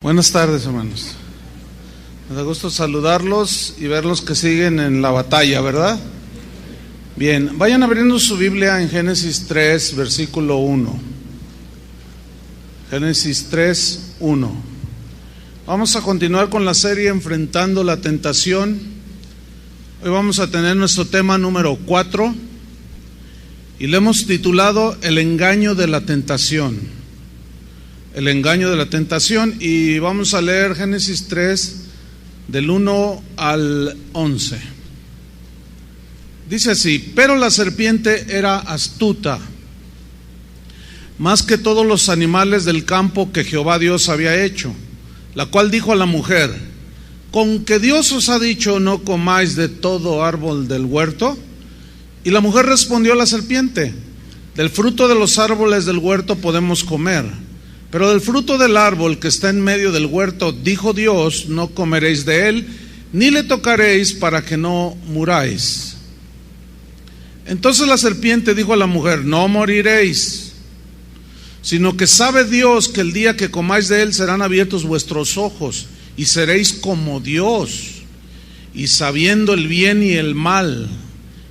Buenas tardes, hermanos. Me da gusto saludarlos y verlos que siguen en la batalla, ¿verdad? Bien, vayan abriendo su Biblia en Génesis 3, versículo 1. Génesis 3, 1. Vamos a continuar con la serie Enfrentando la Tentación. Hoy vamos a tener nuestro tema número 4 y le hemos titulado El engaño de la tentación. El engaño de la tentación, y vamos a leer Génesis 3 del 1 al 11. Dice así: pero la serpiente era astuta, más que todos los animales del campo que Jehová Dios había hecho, la cual dijo a la mujer: ¿con que Dios os ha dicho no comáis de todo árbol del huerto? Y la mujer respondió a la serpiente: del fruto de los árboles del huerto podemos comer, pero del fruto del árbol que está en medio del huerto, dijo Dios, no comeréis de él, ni le tocaréis para que no muráis. Entonces la serpiente dijo a la mujer: no moriréis, sino que sabe Dios que el día que comáis de él serán abiertos vuestros ojos, y seréis como Dios, y sabiendo el bien y el mal.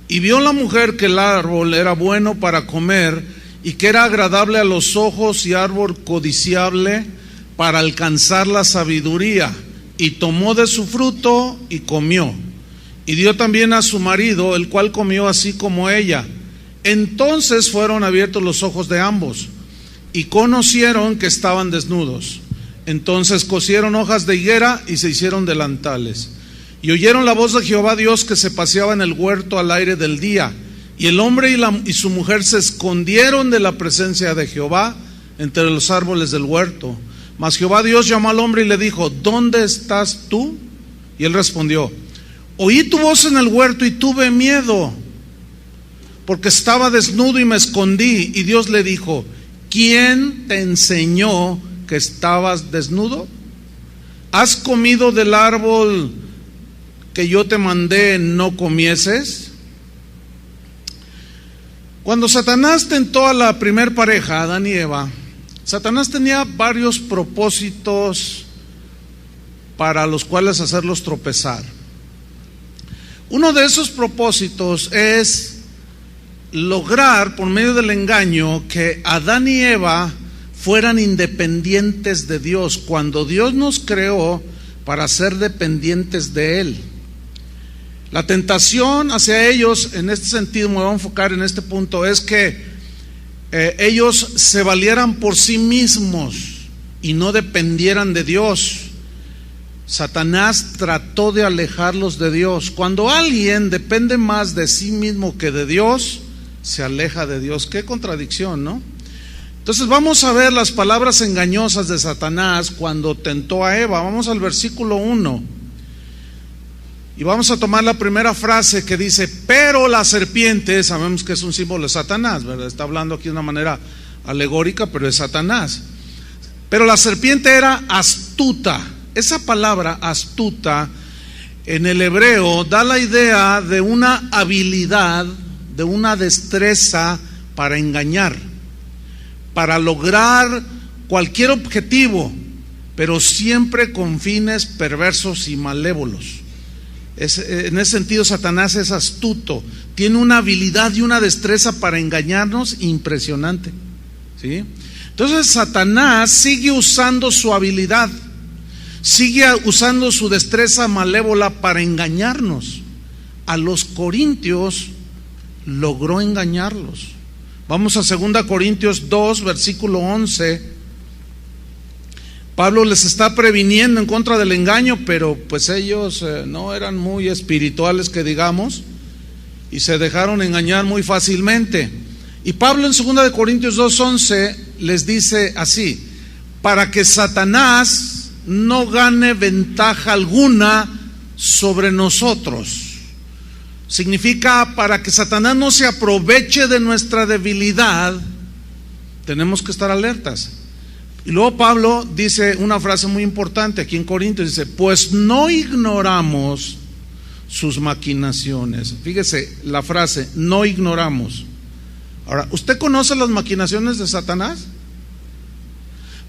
Y vio la mujer que el árbol era bueno para comer, y que era agradable a los ojos y árbol codiciable para alcanzar la sabiduría, y tomó de su fruto y comió, y dio también a su marido, el cual comió así como ella. Entonces fueron abiertos los ojos de ambos, y conocieron que estaban desnudos. Entonces cosieron hojas de higuera y se hicieron delantales. Y oyeron la voz de Jehová Dios que se paseaba en el huerto al aire del día. Y el hombre y su mujer se escondieron de la presencia de Jehová entre los árboles del huerto. Mas Jehová Dios llamó al hombre y le dijo: ¿dónde estás tú? Y él respondió: oí tu voz en el huerto y tuve miedo, porque estaba desnudo y me escondí. Y Dios le dijo: ¿quién te enseñó que estabas desnudo? ¿Has comido del árbol que yo te mandé no comieses? Cuando Satanás tentó a la primer pareja, Adán y Eva, Satanás tenía varios propósitos para los cuales hacerlos tropezar. Uno de esos propósitos es lograr, por medio del engaño, que Adán y Eva fueran independientes de Dios, cuando Dios nos creó para ser dependientes de Él. La tentación hacia ellos, en este sentido, me voy a enfocar en este punto, es que ellos se valieran por sí mismos y no dependieran de Dios. Satanás trató de alejarlos de Dios. Cuando alguien depende más de sí mismo que de Dios, se aleja de Dios. Qué contradicción, ¿no? Entonces vamos a ver las palabras engañosas de Satanás cuando tentó a Eva. Vamos al versículo 1. Y vamos a tomar la primera frase que dice: pero la serpiente, sabemos que es un símbolo de Satanás, ¿verdad? Está hablando aquí de una manera alegórica, pero es Satanás. Pero la serpiente era astuta. Esa palabra astuta en el hebreo da la idea de una habilidad, de una destreza para engañar, para lograr cualquier objetivo, pero siempre con fines perversos y malévolos. En ese sentido, Satanás es astuto, tiene una habilidad y una destreza para engañarnos impresionante, ¿sí? Entonces Satanás sigue usando su habilidad, sigue usando su destreza malévola para engañarnos. A los corintios logró engañarlos. Vamos a 2 Corintios 2, versículo 11. Pablo les está previniendo en contra del engaño, pero pues ellos no eran muy espirituales, que digamos, y se dejaron engañar muy fácilmente. Y Pablo en 2 Corintios 2:11 les dice así: para que Satanás no gane ventaja alguna sobre nosotros. Significa, para que Satanás no se aproveche de nuestra debilidad, tenemos que estar alertas. Y luego Pablo dice una frase muy importante aquí en Corintios, dice: pues no ignoramos sus maquinaciones. Fíjese la frase, no ignoramos. Ahora, ¿usted conoce las maquinaciones de Satanás?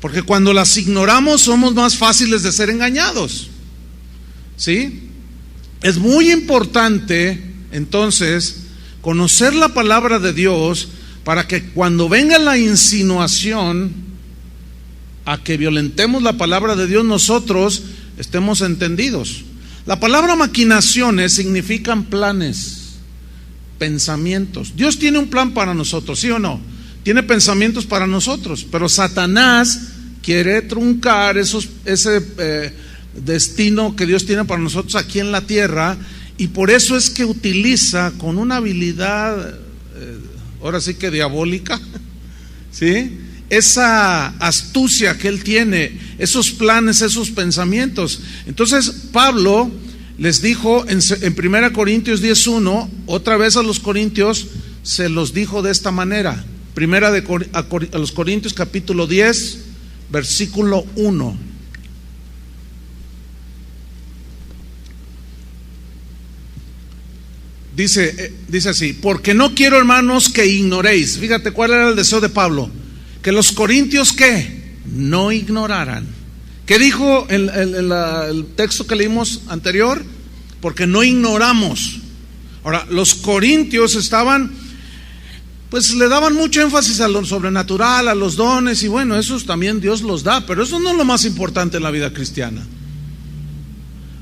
Porque cuando las ignoramos somos más fáciles de ser engañados. ¿Sí? Es muy importante, entonces, conocer la palabra de Dios para que cuando venga la insinuación a que violentemos la palabra de Dios, nosotros estemos entendidos. La palabra maquinaciones significan planes, pensamientos. Dios tiene un plan para nosotros, ¿sí o no? Tiene pensamientos para nosotros, pero Satanás quiere truncar ese destino que Dios tiene para nosotros aquí en la tierra, y por eso es que utiliza con una habilidad, ahora sí que diabólica, ¿sí? Esa astucia que él tiene, esos planes, esos pensamientos. Entonces Pablo les dijo en 1 Corintios 10:1, otra vez a los corintios se los dijo de esta manera. A los Corintios capítulo 10, versículo 1. Dice así: porque no quiero, hermanos, que ignoréis. Fíjate cuál era el deseo de Pablo, que los corintios ¿qué? No ignoraran. ¿Qué dijo el texto que leímos anterior? Porque no ignoramos. Ahora, los corintios estaban, pues le daban mucho énfasis a lo sobrenatural, a los dones, y bueno, esos también Dios los da, pero eso no es lo más importante en la vida cristiana.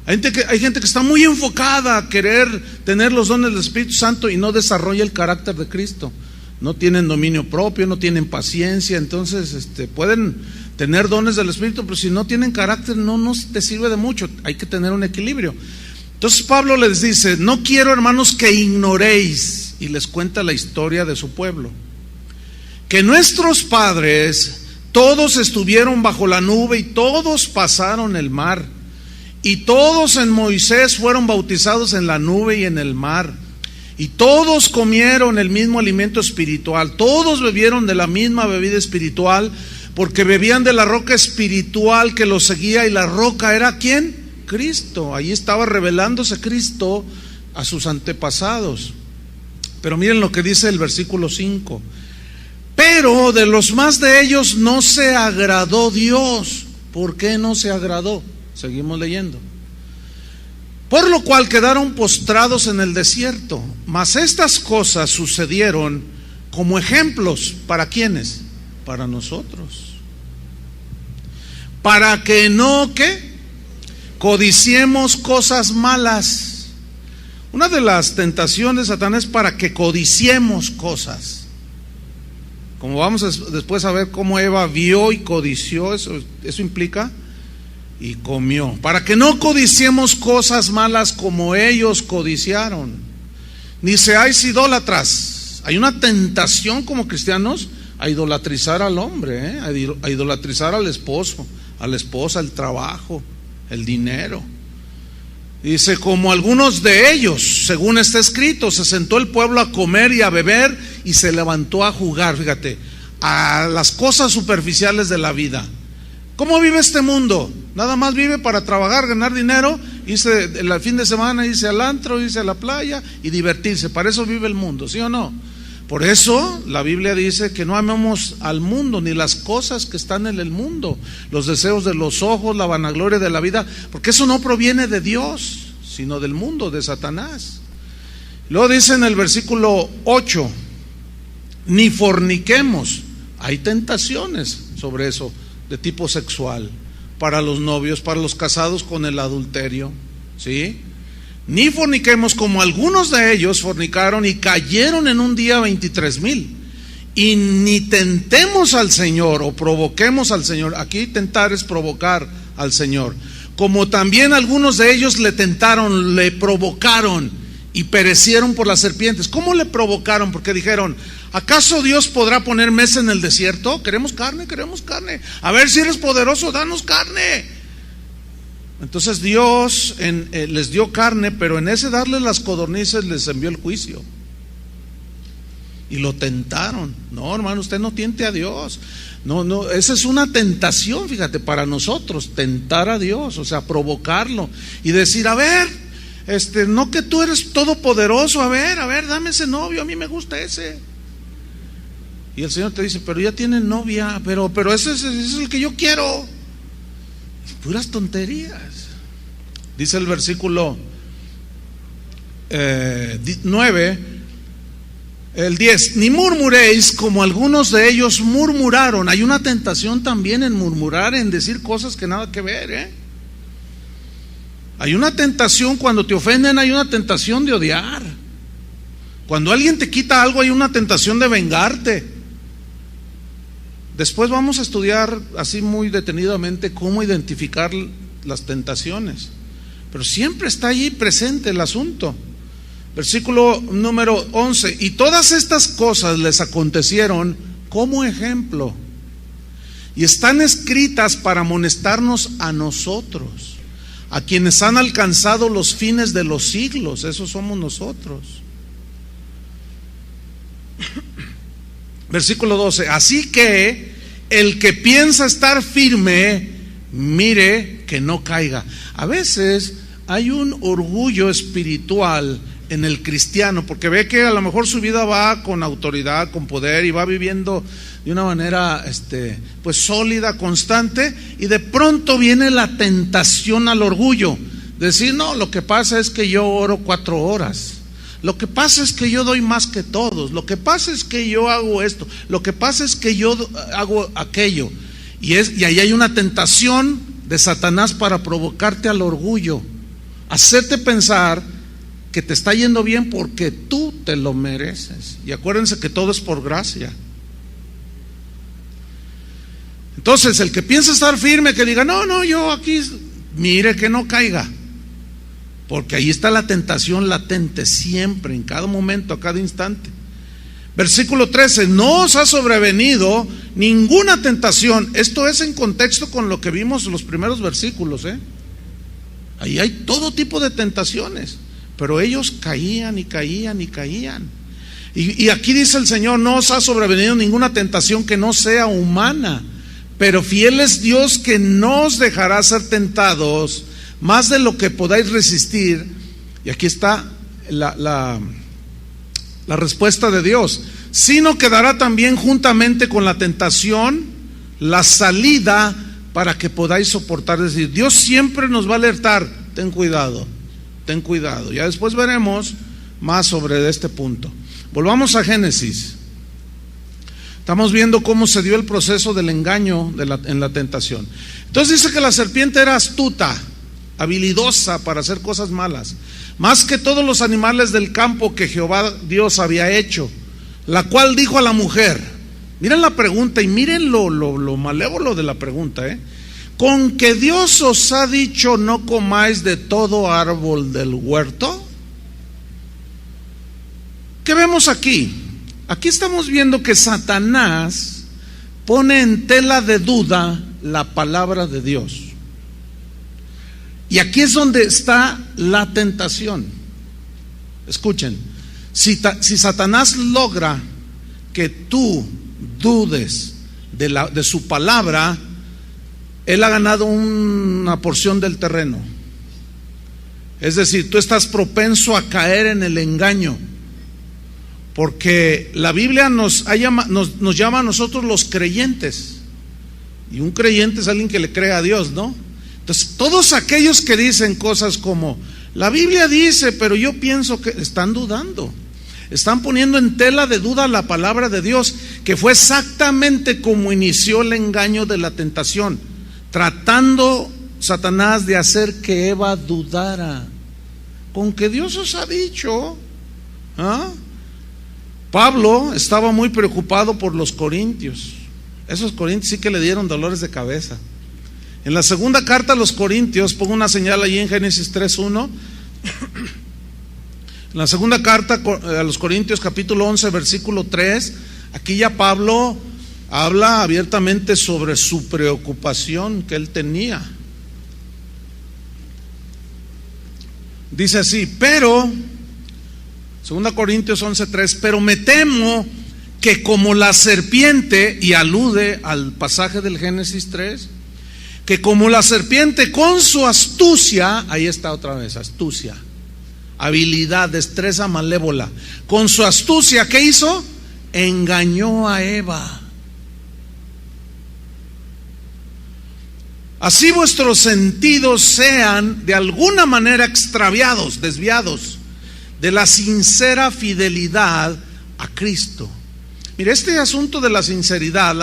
Hay gente que está muy enfocada a querer tener los dones del Espíritu Santo y no desarrolla el carácter de Cristo. No tienen dominio propio, no tienen paciencia. Entonces pueden tener dones del Espíritu, pero si no tienen carácter no te sirve de mucho. Hay que tener un equilibrio. Entonces Pablo les dice: no quiero, hermanos, que ignoréis, y les cuenta la historia de su pueblo, que nuestros padres todos estuvieron bajo la nube y todos pasaron el mar, y todos en Moisés fueron bautizados en la nube y en el mar, y todos comieron el mismo alimento espiritual, todos bebieron de la misma bebida espiritual, porque bebían de la roca espiritual que los seguía, y la roca era ¿quién? Cristo. Ahí estaba revelándose Cristo a sus antepasados. Pero miren lo que dice el versículo 5: pero de los más de ellos no se agradó Dios. ¿Por qué no se agradó? Seguimos leyendo. Por lo cual quedaron postrados en el desierto. Mas estas cosas sucedieron como ejemplos. ¿Para quiénes? Para nosotros. Para que no, ¿qué? Codiciemos cosas malas. Una de las tentaciones de Satanás es para que codiciemos cosas. Como vamos después a ver cómo Eva vio y codició, eso implica y comió. Para que no codiciemos cosas malas como ellos codiciaron, ni seáis idólatras. Hay una tentación como cristianos a idolatrizar al hombre, a idolatrizar al esposo, a la esposa, el trabajo, el dinero. Dice: como algunos de ellos, según está escrito, se sentó el pueblo a comer y a beber y se levantó a jugar. Fíjate, a las cosas superficiales de la vida. ¿Cómo vive este mundo? Nada más vive para trabajar, ganar dinero, irse el fin de semana, irse al antro, irse a la playa y divertirse. Para eso vive el mundo, ¿sí o no? Por eso la Biblia dice que no amemos al mundo ni las cosas que están en el mundo, los deseos de los ojos, la vanagloria de la vida, porque eso no proviene de Dios, sino del mundo, de Satanás. Luego dice en el versículo 8: ni forniquemos. Hay tentaciones sobre eso de tipo sexual para los novios, para los casados con el adulterio, ¿sí? Ni forniquemos como algunos de ellos fornicaron y cayeron en un día 23,000. Y ni tentemos al Señor o provoquemos al Señor. Aquí tentar es provocar al Señor. Como también algunos de ellos le tentaron, le provocaron y perecieron por las serpientes. ¿Cómo le provocaron? Porque dijeron: ¿acaso Dios podrá poner mesa en el desierto? Queremos carne, queremos carne. A ver si eres poderoso, danos carne. Entonces Dios les dio carne, pero en ese darles las codornices les envió el juicio. Y lo tentaron. No, hermano, usted no tiente a Dios. No, esa es una tentación, fíjate, para nosotros, tentar a Dios, o sea, provocarlo y decir: a ver, no que tú eres todopoderoso, a ver, dame ese novio, a mí me gusta ese. Y el Señor te dice, pero ya tiene novia, pero ese es el que yo quiero. Puras tonterías. Dice el versículo 9, el 10, ni murmuréis como algunos de ellos murmuraron. Hay una tentación también en murmurar, en decir cosas que nada que ver, Hay una tentación cuando te ofenden, hay una tentación de odiar. Cuando alguien te quita algo, hay una tentación de vengarte. Después vamos a estudiar así muy detenidamente cómo identificar las tentaciones, pero siempre está allí presente el asunto. Versículo número 11, y todas estas cosas les acontecieron como ejemplo, y están escritas para amonestarnos a nosotros, a quienes han alcanzado los fines de los siglos. Esos somos nosotros. Versículo 12, así que el que piensa estar firme, mire que no caiga. A veces hay un orgullo espiritual en el cristiano, porque ve que a lo mejor su vida va con autoridad, con poder, y va viviendo de una manera pues sólida, constante, y de pronto viene la tentación al orgullo, decir, no, lo que pasa es que yo oro 4 horas, lo que pasa es que yo doy más que todos, lo que pasa es que yo hago esto, lo que pasa es que yo hago aquello, y ahí hay una tentación de Satanás para provocarte al orgullo, hacerte pensar que te está yendo bien porque tú te lo mereces. Y acuérdense que todo es por gracia. Entonces, el que piensa estar firme, que diga, no, yo aquí, mire que no caiga. Porque ahí está la tentación latente, siempre, en cada momento, a cada instante. Versículo 13, no os ha sobrevenido ninguna tentación. Esto es en contexto con lo que vimos en los primeros versículos, Ahí hay todo tipo de tentaciones, pero ellos caían y caían y caían. Y aquí dice el Señor, no os ha sobrevenido ninguna tentación que no sea humana, pero fiel es Dios, que no os dejará ser tentados más de lo que podáis resistir. Y aquí está la respuesta de Dios, sino que dará también juntamente con la tentación la salida para que podáis soportar. Es decir, Dios siempre nos va a alertar, ten cuidado. Ya después veremos más sobre este punto. Volvamos a Génesis. Estamos viendo cómo se dio el proceso del engaño en la tentación. Entonces dice que la serpiente era astuta, habilidosa para hacer cosas malas, más que todos los animales del campo que Jehová Dios había hecho, la cual dijo a la mujer, miren la pregunta y miren lo malévolo de la pregunta, ¿con que Dios os ha dicho no comáis de todo árbol del huerto? ¿Qué vemos aquí? Aquí estamos viendo que Satanás pone en tela de duda la palabra de Dios. Y aquí es donde está la tentación. Escuchen, si Satanás logra que tú dudes de su palabra, él ha ganado una porción del terreno. Es decir, tú estás propenso a caer en el engaño, porque la Biblia nos llama a nosotros los creyentes, y un creyente es alguien que le cree a Dios, ¿no? Entonces, todos aquellos que dicen cosas como, la Biblia dice, pero yo pienso que, están dudando, están poniendo en tela de duda la palabra de Dios, que fue exactamente como inició el engaño de la tentación, tratando Satanás de hacer que Eva dudara. Con que Dios os ha dicho. Pablo estaba muy preocupado por los corintios. Esos corintios sí que le dieron dolores de cabeza. En la segunda carta a los corintios, pongo una señal allí en Génesis 3:1. En la segunda carta a los corintios, capítulo 11, versículo 3, aquí ya Pablo habla abiertamente sobre su preocupación que él tenía. Dice así, pero, 2 Corintios 11:3, pero me temo que como la serpiente, y alude al pasaje del Génesis 3, que como la serpiente con su astucia, ahí está otra vez, astucia, habilidad, destreza malévola, con su astucia, ¿qué hizo? engañó a Eva. Así vuestros sentidos sean de alguna manera extraviados, desviados de la sincera fidelidad a Cristo. Mire, este asunto de la sinceridad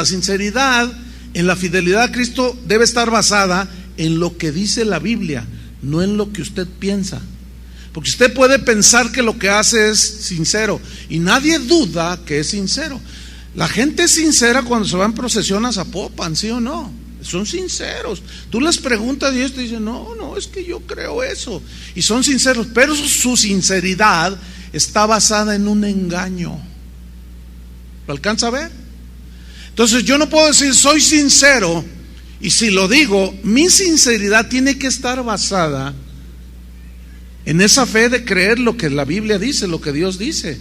en la fidelidad a Cristo debe estar basada en lo que dice la Biblia, no en lo que usted piensa. Porque usted puede pensar que lo que hace es sincero, y nadie duda que es sincero. La gente es sincera cuando se va en procesión a Zapopan, ¿sí o no? Son sinceros. Tú les preguntas y ellos te dicen, no, es que yo creo eso. Y son sinceros, pero su sinceridad está basada en un engaño. ¿Lo alcanza a ver? Entonces yo no puedo decir soy sincero, y si lo digo, mi sinceridad tiene que estar basada en esa fe de creer lo que la Biblia dice, lo que Dios dice.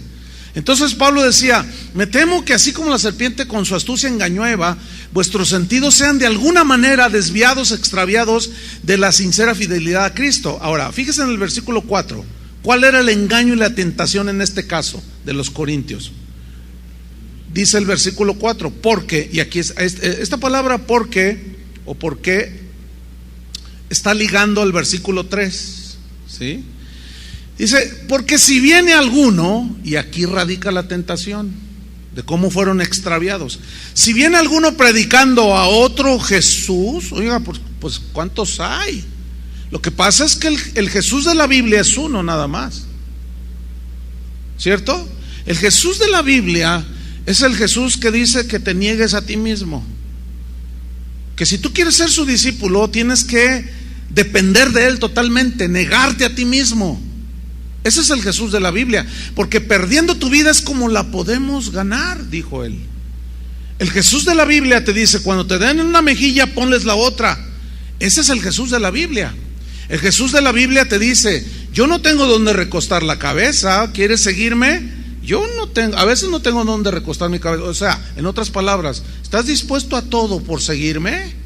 Entonces Pablo decía, me temo que así como la serpiente con su astucia engañó a Eva, vuestros sentidos sean de alguna manera desviados, extraviados de la sincera fidelidad a Cristo. Ahora, fíjese en el versículo 4, ¿cuál era el engaño y la tentación en este caso de los corintios? Dice el versículo 4, porque, y aquí es, esta palabra porque o porque está ligando al versículo 3, ¿sí? Dice, porque si viene alguno, y aquí radica la tentación de cómo fueron extraviados. Si viene alguno predicando a otro Jesús, oiga, pues ¿cuántos hay? Lo que pasa es que el Jesús de la Biblia es uno nada más, ¿cierto? El Jesús de la Biblia es el Jesús que dice que te niegues a ti mismo, que si tú quieres ser su discípulo tienes que depender de Él totalmente, negarte a ti mismo. Ese es el Jesús de la Biblia, porque perdiendo tu vida es como la podemos ganar, dijo Él. El Jesús de la Biblia te dice, cuando te den una mejilla, ponles la otra. Ese es el Jesús de la Biblia. El Jesús de la Biblia te dice, yo no tengo donde recostar la cabeza, ¿quieres seguirme? Yo no tengo, a veces no tengo donde recostar mi cabeza. O sea, en otras palabras, ¿estás dispuesto a todo por seguirme?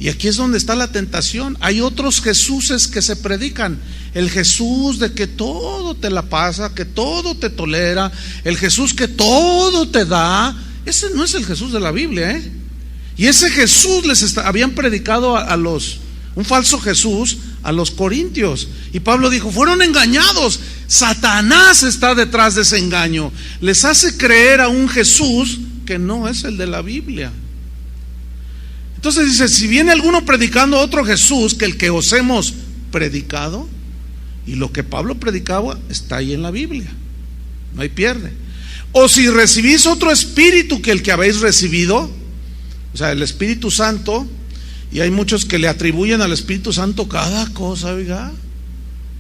Y aquí es donde está la tentación. Hay otros Jesuses que se predican. El Jesús de que todo te la pasa, que todo te tolera, el Jesús que todo te da. Ese no es el Jesús de la Biblia, ¿eh? Y ese Jesús habían predicado un falso Jesús a los corintios. Y Pablo dijo, fueron engañados. Satanás está detrás de ese engaño. Les hace creer a un Jesús que no es el de la Biblia. Entonces dice, si viene alguno predicando a otro Jesús que el que os hemos predicado, y lo que Pablo predicaba está ahí en la Biblia, no hay pierde. O si recibís otro espíritu que el que habéis recibido, o sea, el Espíritu Santo, y hay muchos que le atribuyen al Espíritu Santo cada cosa, oiga,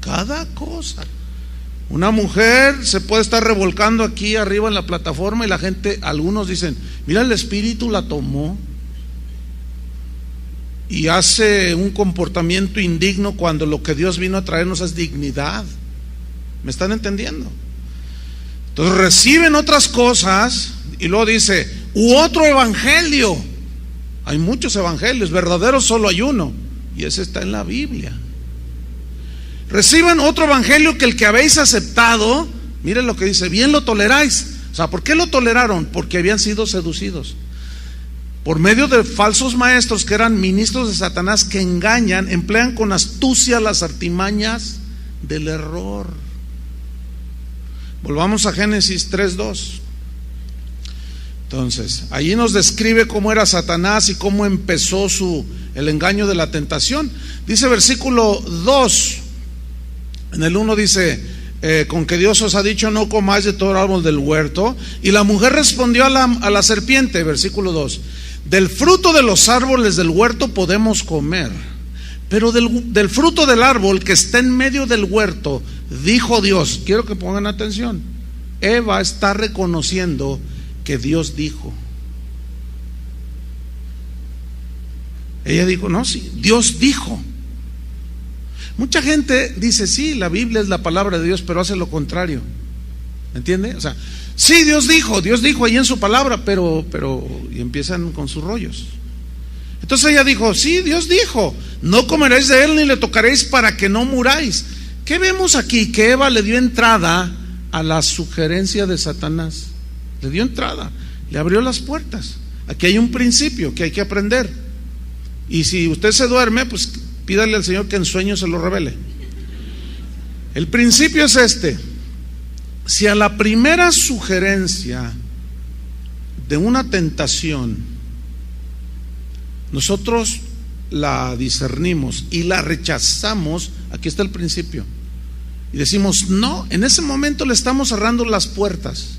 cada cosa. Una mujer se puede estar revolcando aquí arriba en la plataforma y la gente, algunos dicen, mira, el Espíritu la tomó. Y hace un comportamiento indigno cuando lo que Dios vino a traernos es dignidad. ¿Me están entendiendo? Entonces reciben otras cosas y luego dice, u otro evangelio. Hay muchos evangelios, verdaderos solo hay uno, y ese está en la Biblia. Reciben otro evangelio que el que habéis aceptado. Miren lo que dice, bien lo toleráis. O sea, ¿por qué lo toleraron? Porque habían sido seducidos por medio de falsos maestros que eran ministros de Satanás, que engañan, emplean con astucia las artimañas del error. Volvamos a Génesis 3:2. Entonces, allí nos describe cómo era Satanás y cómo empezó el engaño de la tentación. Dice versículo 2, en el 1 dice, con que Dios os ha dicho no comáis de todo árbol del huerto. Y la mujer respondió a la serpiente, versículo 2, del fruto de los árboles del huerto podemos comer, pero del fruto del árbol que está en medio del huerto, dijo Dios. Quiero que pongan atención. Eva está reconociendo que Dios dijo. Ella dijo, no, sí, Dios dijo. Mucha gente dice, sí, la Biblia es la palabra de Dios, pero hace lo contrario. ¿Entiende? O sea, sí, Dios dijo ahí en su palabra, pero y empiezan con sus rollos. Entonces ella dijo, sí, Dios dijo, no comeréis de él ni le tocaréis para que no muráis. ¿Qué vemos aquí? Que Eva le dio entrada a la sugerencia de Satanás. Le dio entrada, le abrió las puertas. Aquí hay un principio que hay que aprender. Y si usted se duerme, pues pídale al Señor que en sueños se lo revele. El principio es este: si a la primera sugerencia de una tentación nosotros la discernimos y la rechazamos, aquí está el principio, y decimos no, en ese momento le estamos cerrando las puertas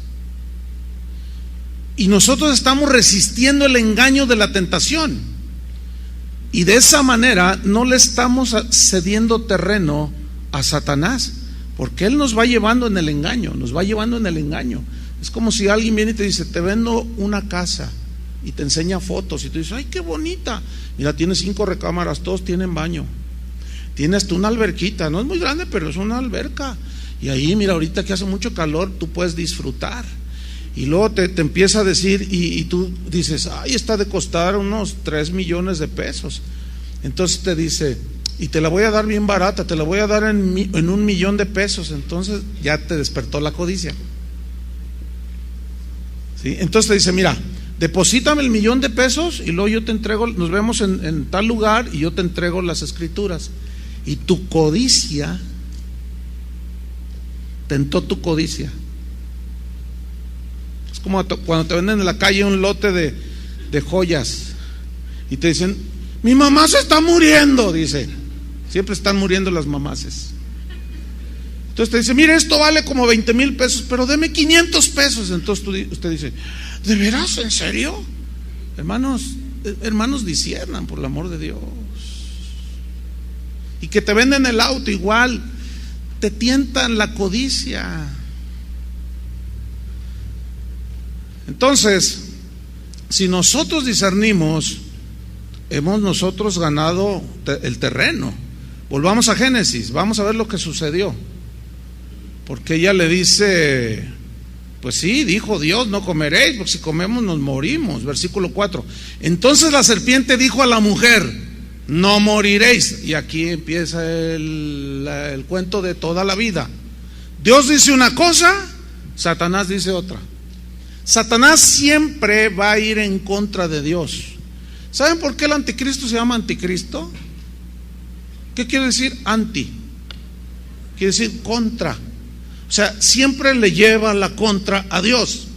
y nosotros estamos resistiendo el engaño de la tentación, y de esa manera no le estamos cediendo terreno a Satanás, porque él nos va llevando en el engaño, nos va llevando en el engaño. Es como si alguien viene y te dice: te vendo una casa, y te enseña fotos y tú dices: ay, qué bonita, mira, tiene 5 recámaras, todos tienen baño, tienes tú una alberquita, no es muy grande, pero es una alberca, y ahí mira, ahorita que hace mucho calor tú puedes disfrutar. Y luego te empieza a decir, y tú dices: ay, está de costar unos 3 millones de pesos. Entonces te dice: y te la voy a dar bien barata, te la voy a dar en 1 millón de pesos. Entonces ya te despertó la codicia, ¿sí? Entonces te dice: mira, deposítame el 1 millón de pesos y luego yo te entrego, nos vemos en tal lugar y yo te entrego las escrituras. Y tu codicia tentó tu codicia. Es como cuando te venden en la calle un lote de joyas y te dicen: mi mamá se está muriendo, dice. Siempre están muriendo las mamases. Entonces te dice: mire, esto vale como 20,000 pesos, pero deme 500 pesos. Entonces usted dice: ¿de veras? ¿En serio? Hermanos, disciernan, por el amor de Dios. Y que te venden el auto igual, te tientan la codicia. Entonces, si nosotros discernimos, hemos nosotros ganado el terreno. Volvamos a Génesis, vamos a ver lo que sucedió. Porque ella le dice: pues sí, dijo Dios, no comeréis, porque si comemos nos morimos. Versículo 4. Entonces la serpiente dijo a la mujer: no moriréis. Y aquí empieza el cuento de toda la vida. Dios dice una cosa, Satanás dice otra. Satanás siempre va a ir en contra de Dios. ¿Saben por qué el anticristo se llama anticristo? ¿Qué quiere decir anti? Quiere decir contra. O sea, siempre le lleva la contra a Dios.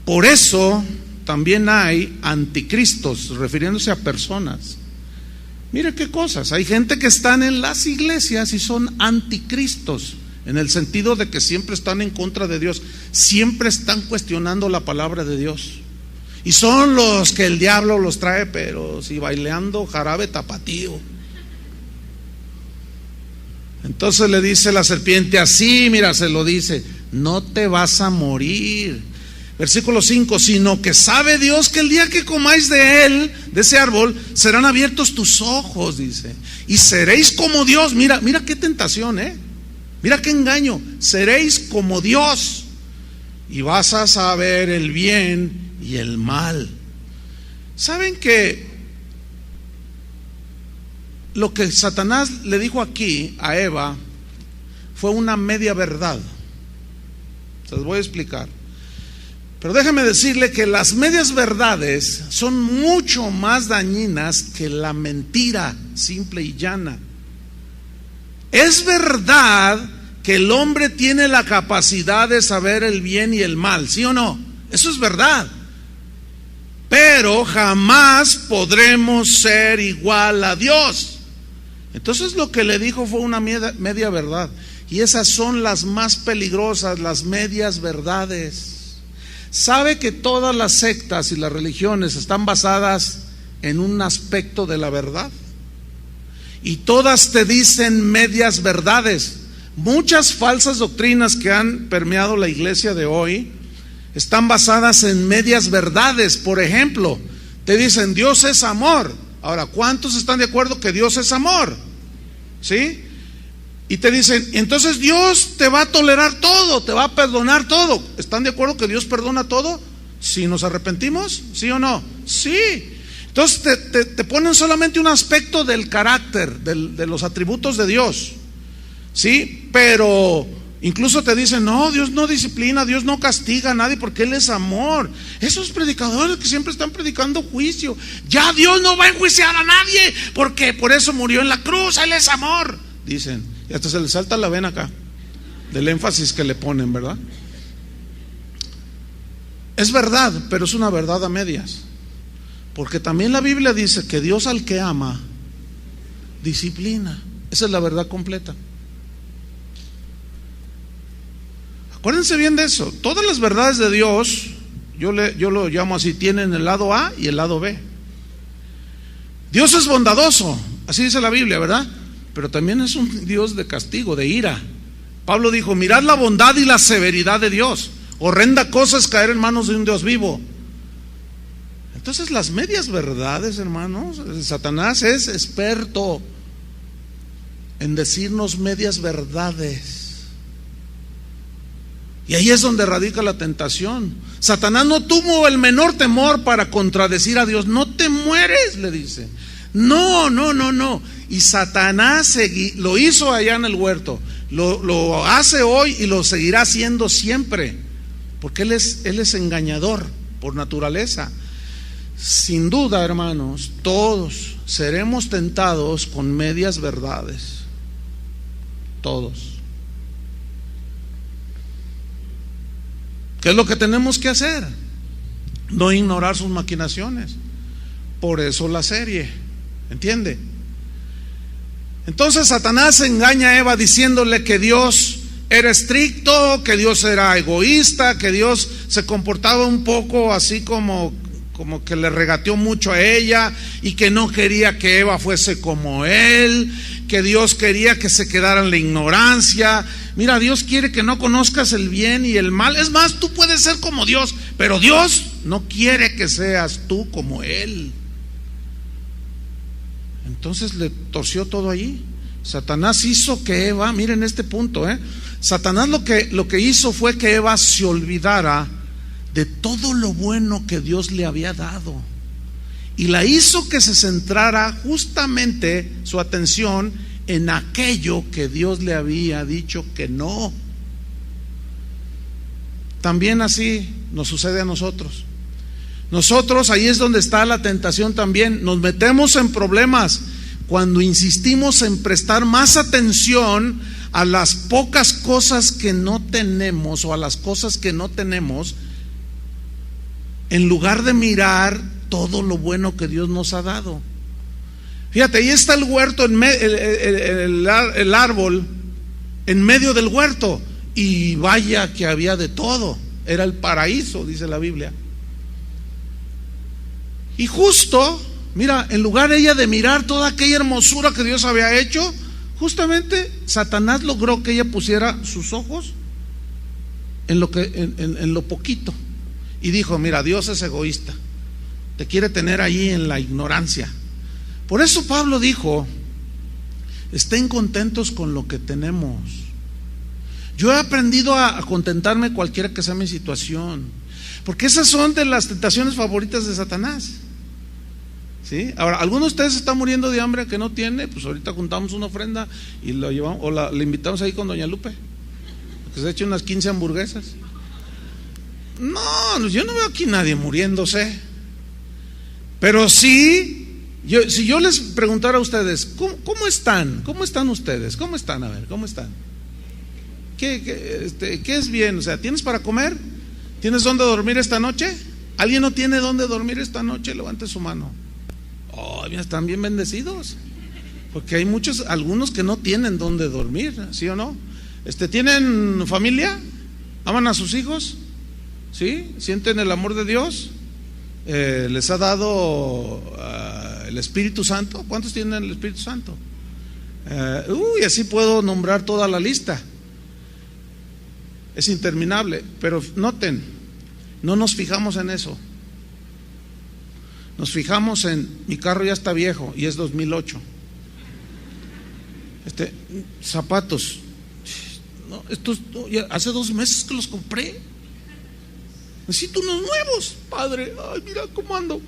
Por eso también hay anticristos, refiriéndose a personas. Mire qué cosas, hay gente que están en las iglesias y son anticristos, en el sentido de que siempre están en contra de Dios, siempre están cuestionando la palabra de Dios. Y son los que el diablo los trae, pero si baileando jarabe tapatío. Entonces le dice la serpiente así, mira, se lo dice: no te vas a morir. Versículo 5: sino que sabe Dios que el día que comáis de él, de ese árbol, serán abiertos tus ojos, dice, y seréis como Dios. Mira qué tentación, mira qué engaño. Seréis como Dios y vas a saber el bien y el mal. ¿Saben que lo que Satanás le dijo aquí a Eva fue una media verdad? Se los voy a explicar. Pero déjeme decirle que las medias verdades son mucho más dañinas que la mentira simple y llana. Es verdad que el hombre tiene la capacidad de saber el bien y el mal, ¿sí o no? Eso es verdad. Pero jamás podremos ser igual a Dios. Entonces lo que le dijo fue una media verdad. Y esas son las más peligrosas, las medias verdades. ¿Sabe que todas las sectas y las religiones están basadas en un aspecto de la verdad? Y todas te dicen medias verdades. Muchas falsas doctrinas que han permeado la iglesia de hoy están basadas en medias verdades. Por ejemplo, te dicen Dios es amor. Ahora, ¿cuántos están de acuerdo que Dios es amor? ¿Sí? Y te dicen, entonces Dios te va a tolerar todo, te va a perdonar todo. ¿Están de acuerdo que Dios perdona todo? Si nos arrepentimos, ¿sí o no? Sí. Entonces te ponen solamente un aspecto del carácter, de los atributos de Dios, ¿sí? Pero Incluso te dicen, no, Dios no disciplina, Dios no castiga a nadie porque Él es amor. Esos predicadores que siempre están predicando juicio, ya Dios no va a enjuiciar a nadie porque por eso murió en la cruz, Él es amor, dicen. Y hasta se les salta la vena acá del énfasis que le ponen, ¿verdad? Es verdad, pero es una verdad a medias, porque también la Biblia dice que Dios al que ama disciplina. Esa es la verdad completa. Acuérdense bien de eso. Todas las verdades de Dios, yo lo llamo así, tienen el lado A y el lado B. Dios es bondadoso, así dice la Biblia, ¿verdad? Pero también es un Dios de castigo, de ira. Pablo dijo, mirad la bondad y la severidad de Dios. Horrenda cosa es caer en manos de un Dios vivo. Entonces las medias verdades, hermanos, Satanás es experto en decirnos medias verdades. Y ahí es donde radica la tentación. Satanás no tuvo el menor temor para contradecir a Dios. No te mueres, le dice. No. Y Satanás lo hizo allá en el huerto, lo hace hoy y lo seguirá haciendo siempre, porque él es engañador por naturaleza. Sin duda, hermanos, todos seremos tentados con medias verdades. Todos. ¿Qué es lo que tenemos que hacer? No ignorar sus maquinaciones. Por eso la serie, ¿entiende? Entonces Satanás engaña a Eva diciéndole que Dios era estricto, que Dios era egoísta, que Dios se comportaba un poco así como que le regateó mucho a ella y que no quería que Eva fuese como él, que Dios quería que se quedara en la ignorancia. Mira, Dios quiere que no conozcas el bien y el mal. Es más, tú puedes ser como Dios, pero Dios no quiere que seas tú como Él. Entonces le torció todo allí. Satanás hizo que Eva, miren este punto, Satanás lo que hizo fue que Eva se olvidara de todo lo bueno que Dios le había dado, y la hizo que se centrara justamente su atención en aquello que Dios le había dicho que no. También así nos sucede a nosotros. Nosotros, ahí es donde está la tentación también. Nos metemos en problemas cuando insistimos en prestar más atención a las pocas cosas que no tenemos o a las cosas que no tenemos, en lugar de mirar todo lo bueno que Dios nos ha dado. Fíjate, ahí está el huerto, el árbol en medio del huerto, y vaya que había de todo. Era el paraíso, dice la Biblia. Y justo, mira, en lugar de ella de mirar toda aquella hermosura que Dios había hecho, justamente Satanás logró que ella pusiera sus ojos en lo poquito. Y dijo, mira, Dios es egoísta, te quiere tener ahí en la ignorancia. Por eso Pablo dijo, estén contentos con lo que tenemos. Yo he aprendido a contentarme cualquiera que sea mi situación, porque esas son de las tentaciones favoritas de Satanás. ¿Sí? Ahora, ¿alguno de ustedes está muriendo de hambre que no tiene? Pues ahorita juntamos una ofrenda y lo llevamos, o le invitamos ahí con doña Lupe, que se eche unas 15 hamburguesas. No, yo no veo aquí nadie muriéndose. Pero sí, si yo les preguntara a ustedes, ¿cómo están? ¿Cómo están ustedes? ¿Cómo están? A ver, ¿cómo están? ¿Qué es bien? O sea, ¿tienes para comer? ¿Tienes dónde dormir esta noche? ¿Alguien no tiene dónde dormir esta noche? Levante su mano. Oh, mira, están bien bendecidos. Porque hay algunos que no tienen dónde dormir, ¿sí o no? ¿Tienen familia? ¿Aman a sus hijos? ¿Sí? ¿Sienten el amor de Dios? ¿Les ha dado el Espíritu Santo? ¿Cuántos tienen el Espíritu Santo? Así puedo nombrar toda la lista. Es interminable. Pero noten, no nos fijamos en eso. Nos fijamos en, mi carro ya está viejo y es 2008. Zapatos, no, estos hace 2 meses que los compré. Necesito unos nuevos, padre. Ay, mira cómo ando.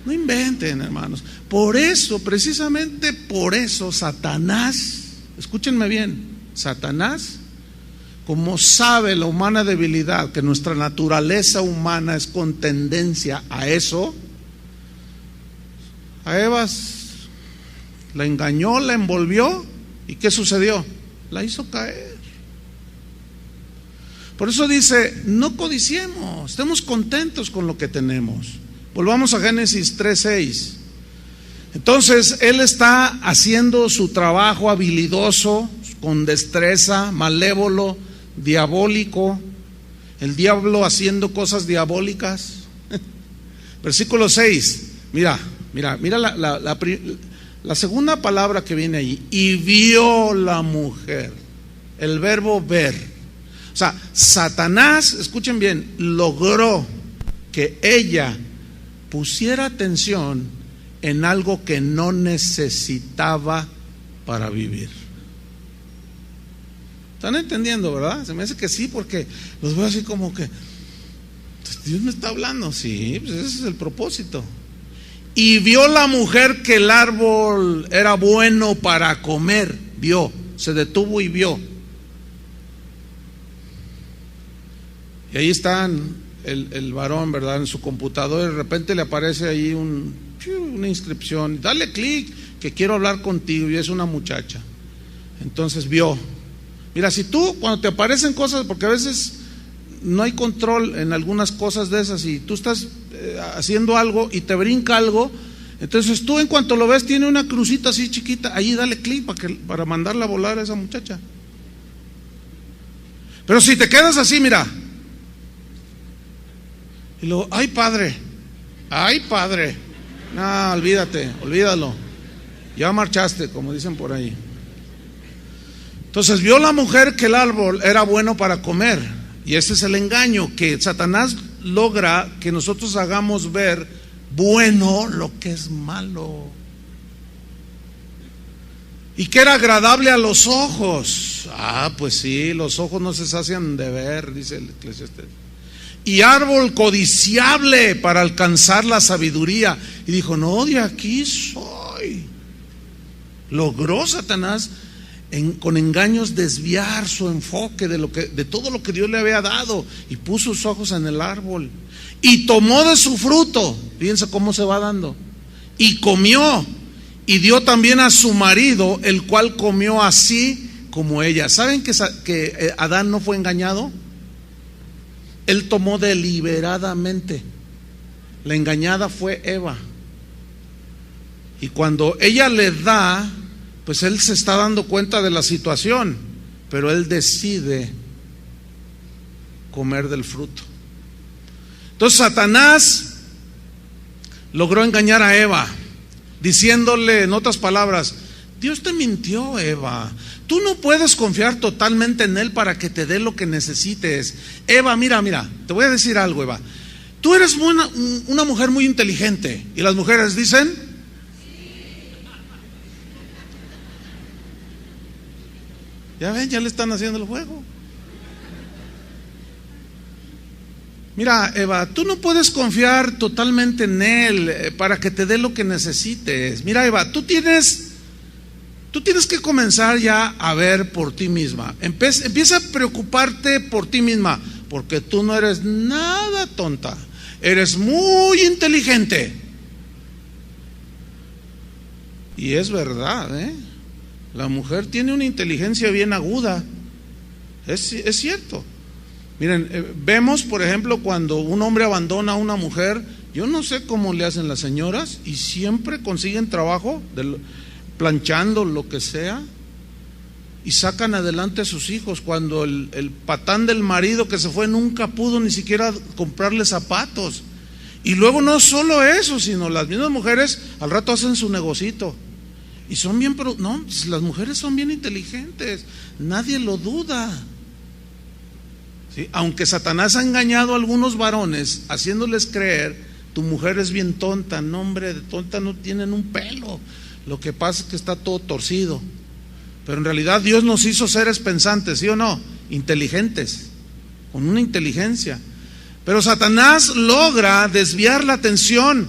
No inventen, hermanos. Por eso, precisamente por eso, Satanás, escúchenme bien, Satanás como sabe la humana debilidad, que nuestra naturaleza humana es con tendencia a eso, a Eva la engañó, la envolvió, ¿y qué sucedió? La hizo caer. Por eso dice, no codiciemos, estemos contentos con lo que tenemos. Volvamos a Génesis 3:6. Entonces, él está haciendo su trabajo habilidoso, con destreza, malévolo, diabólico, el diablo haciendo cosas diabólicas. Versículo 6, mira la segunda palabra que viene ahí, y vio la mujer, el verbo ver. O sea, Satanás, escuchen bien, logró que ella pusiera atención en algo que no necesitaba para vivir. ¿Están entendiendo, verdad? Se me hace que sí, porque los veo así como que Dios me está hablando. Sí, pues ese es el propósito. Y vio la mujer que el árbol era bueno para comer. Vio, se detuvo y vio. Y ahí está el varón, ¿verdad? En su computadora, de repente le aparece ahí una inscripción. Dale clic, que quiero hablar contigo. Y es una muchacha. Entonces vio. Mira, si tú, cuando te aparecen cosas, porque a veces no hay control en algunas cosas de esas, y tú estás haciendo algo y te brinca algo, entonces tú en cuanto lo ves tiene una crucita así chiquita, ahí dale clic para mandarla a volar a esa muchacha. Pero si te quedas así, mira, y luego, ay padre, no, olvídalo, ya marchaste, como dicen por ahí. Entonces vio la mujer que el árbol era bueno para comer, y ese es el engaño, que Satanás logra que nosotros hagamos ver bueno lo que es malo, y que era agradable a los ojos. Pues sí, los ojos no se sacian de ver, dice el Eclesiastés. Y árbol codiciable para alcanzar la sabiduría. Y dijo, no, de aquí soy. Logró Satanás con engaños desviar su enfoque de todo lo que Dios le había dado, y puso sus ojos en el árbol y tomó de su fruto. Fíjense cómo se va dando. Y comió, y dio también a su marido, el cual comió así como ella. ¿Saben que Adán no fue engañado? Él tomó deliberadamente. La engañada fue Eva. Y cuando ella le da, pues él se está dando cuenta de la situación, pero él decide comer del fruto. Entonces Satanás logró engañar a Eva, diciéndole, en otras palabras, Dios te mintió, Eva. Tú no puedes confiar totalmente en Él para que te dé lo que necesites. Eva, mira, te voy a decir algo, Eva. Tú eres una mujer muy inteligente. Y las mujeres dicen, ya ven, ya le están haciendo el juego. Mira, Eva, tú no puedes confiar totalmente en Él para que te dé lo que necesites. Mira, Eva, tú tienes que comenzar ya a ver por ti misma. Empieza a preocuparte por ti misma, porque tú no eres nada tonta, eres muy inteligente. Y es verdad, la mujer tiene una inteligencia bien aguda, es cierto. Miren, vemos por ejemplo cuando un hombre abandona a una mujer, yo no sé cómo le hacen las señoras, y siempre consiguen trabajo planchando, lo que sea, y sacan adelante a sus hijos. Cuando el patán del marido que se fue nunca pudo ni siquiera comprarle zapatos. Y luego no solo eso, sino las mismas mujeres al rato hacen su negocito. Y son bien, no, las mujeres son bien inteligentes, nadie lo duda. ¿Sí? Aunque Satanás ha engañado a algunos varones, haciéndoles creer, tu mujer es bien tonta. No, hombre, de tonta no tienen un pelo. Lo que pasa es que está todo torcido. Pero en realidad Dios nos hizo seres pensantes, ¿sí o no? Inteligentes, con una inteligencia. Pero Satanás logra desviar la atención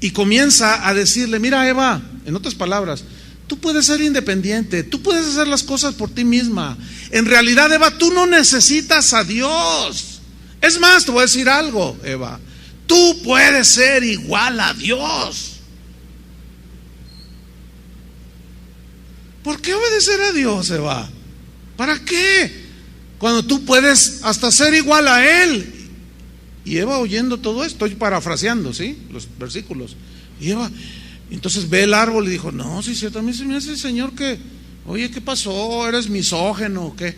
y comienza a decirle, mira Eva, en otras palabras, Tú puedes ser independiente, tú puedes hacer las cosas por ti misma. En realidad, Eva, tú no necesitas a Dios. Es más, te voy a decir algo, Eva. Tú puedes ser igual a Dios. ¿Por qué obedecer a Dios, Eva? ¿Para qué? Cuando tú puedes hasta ser igual a Él. Y Eva, oyendo todo esto, estoy parafraseando, ¿sí? Los versículos. Y Eva, entonces ve el árbol y dijo, no, sí, cierto, a mí se me hace, Señor, que, oye, ¿qué pasó? ¿Eres misógeno o qué?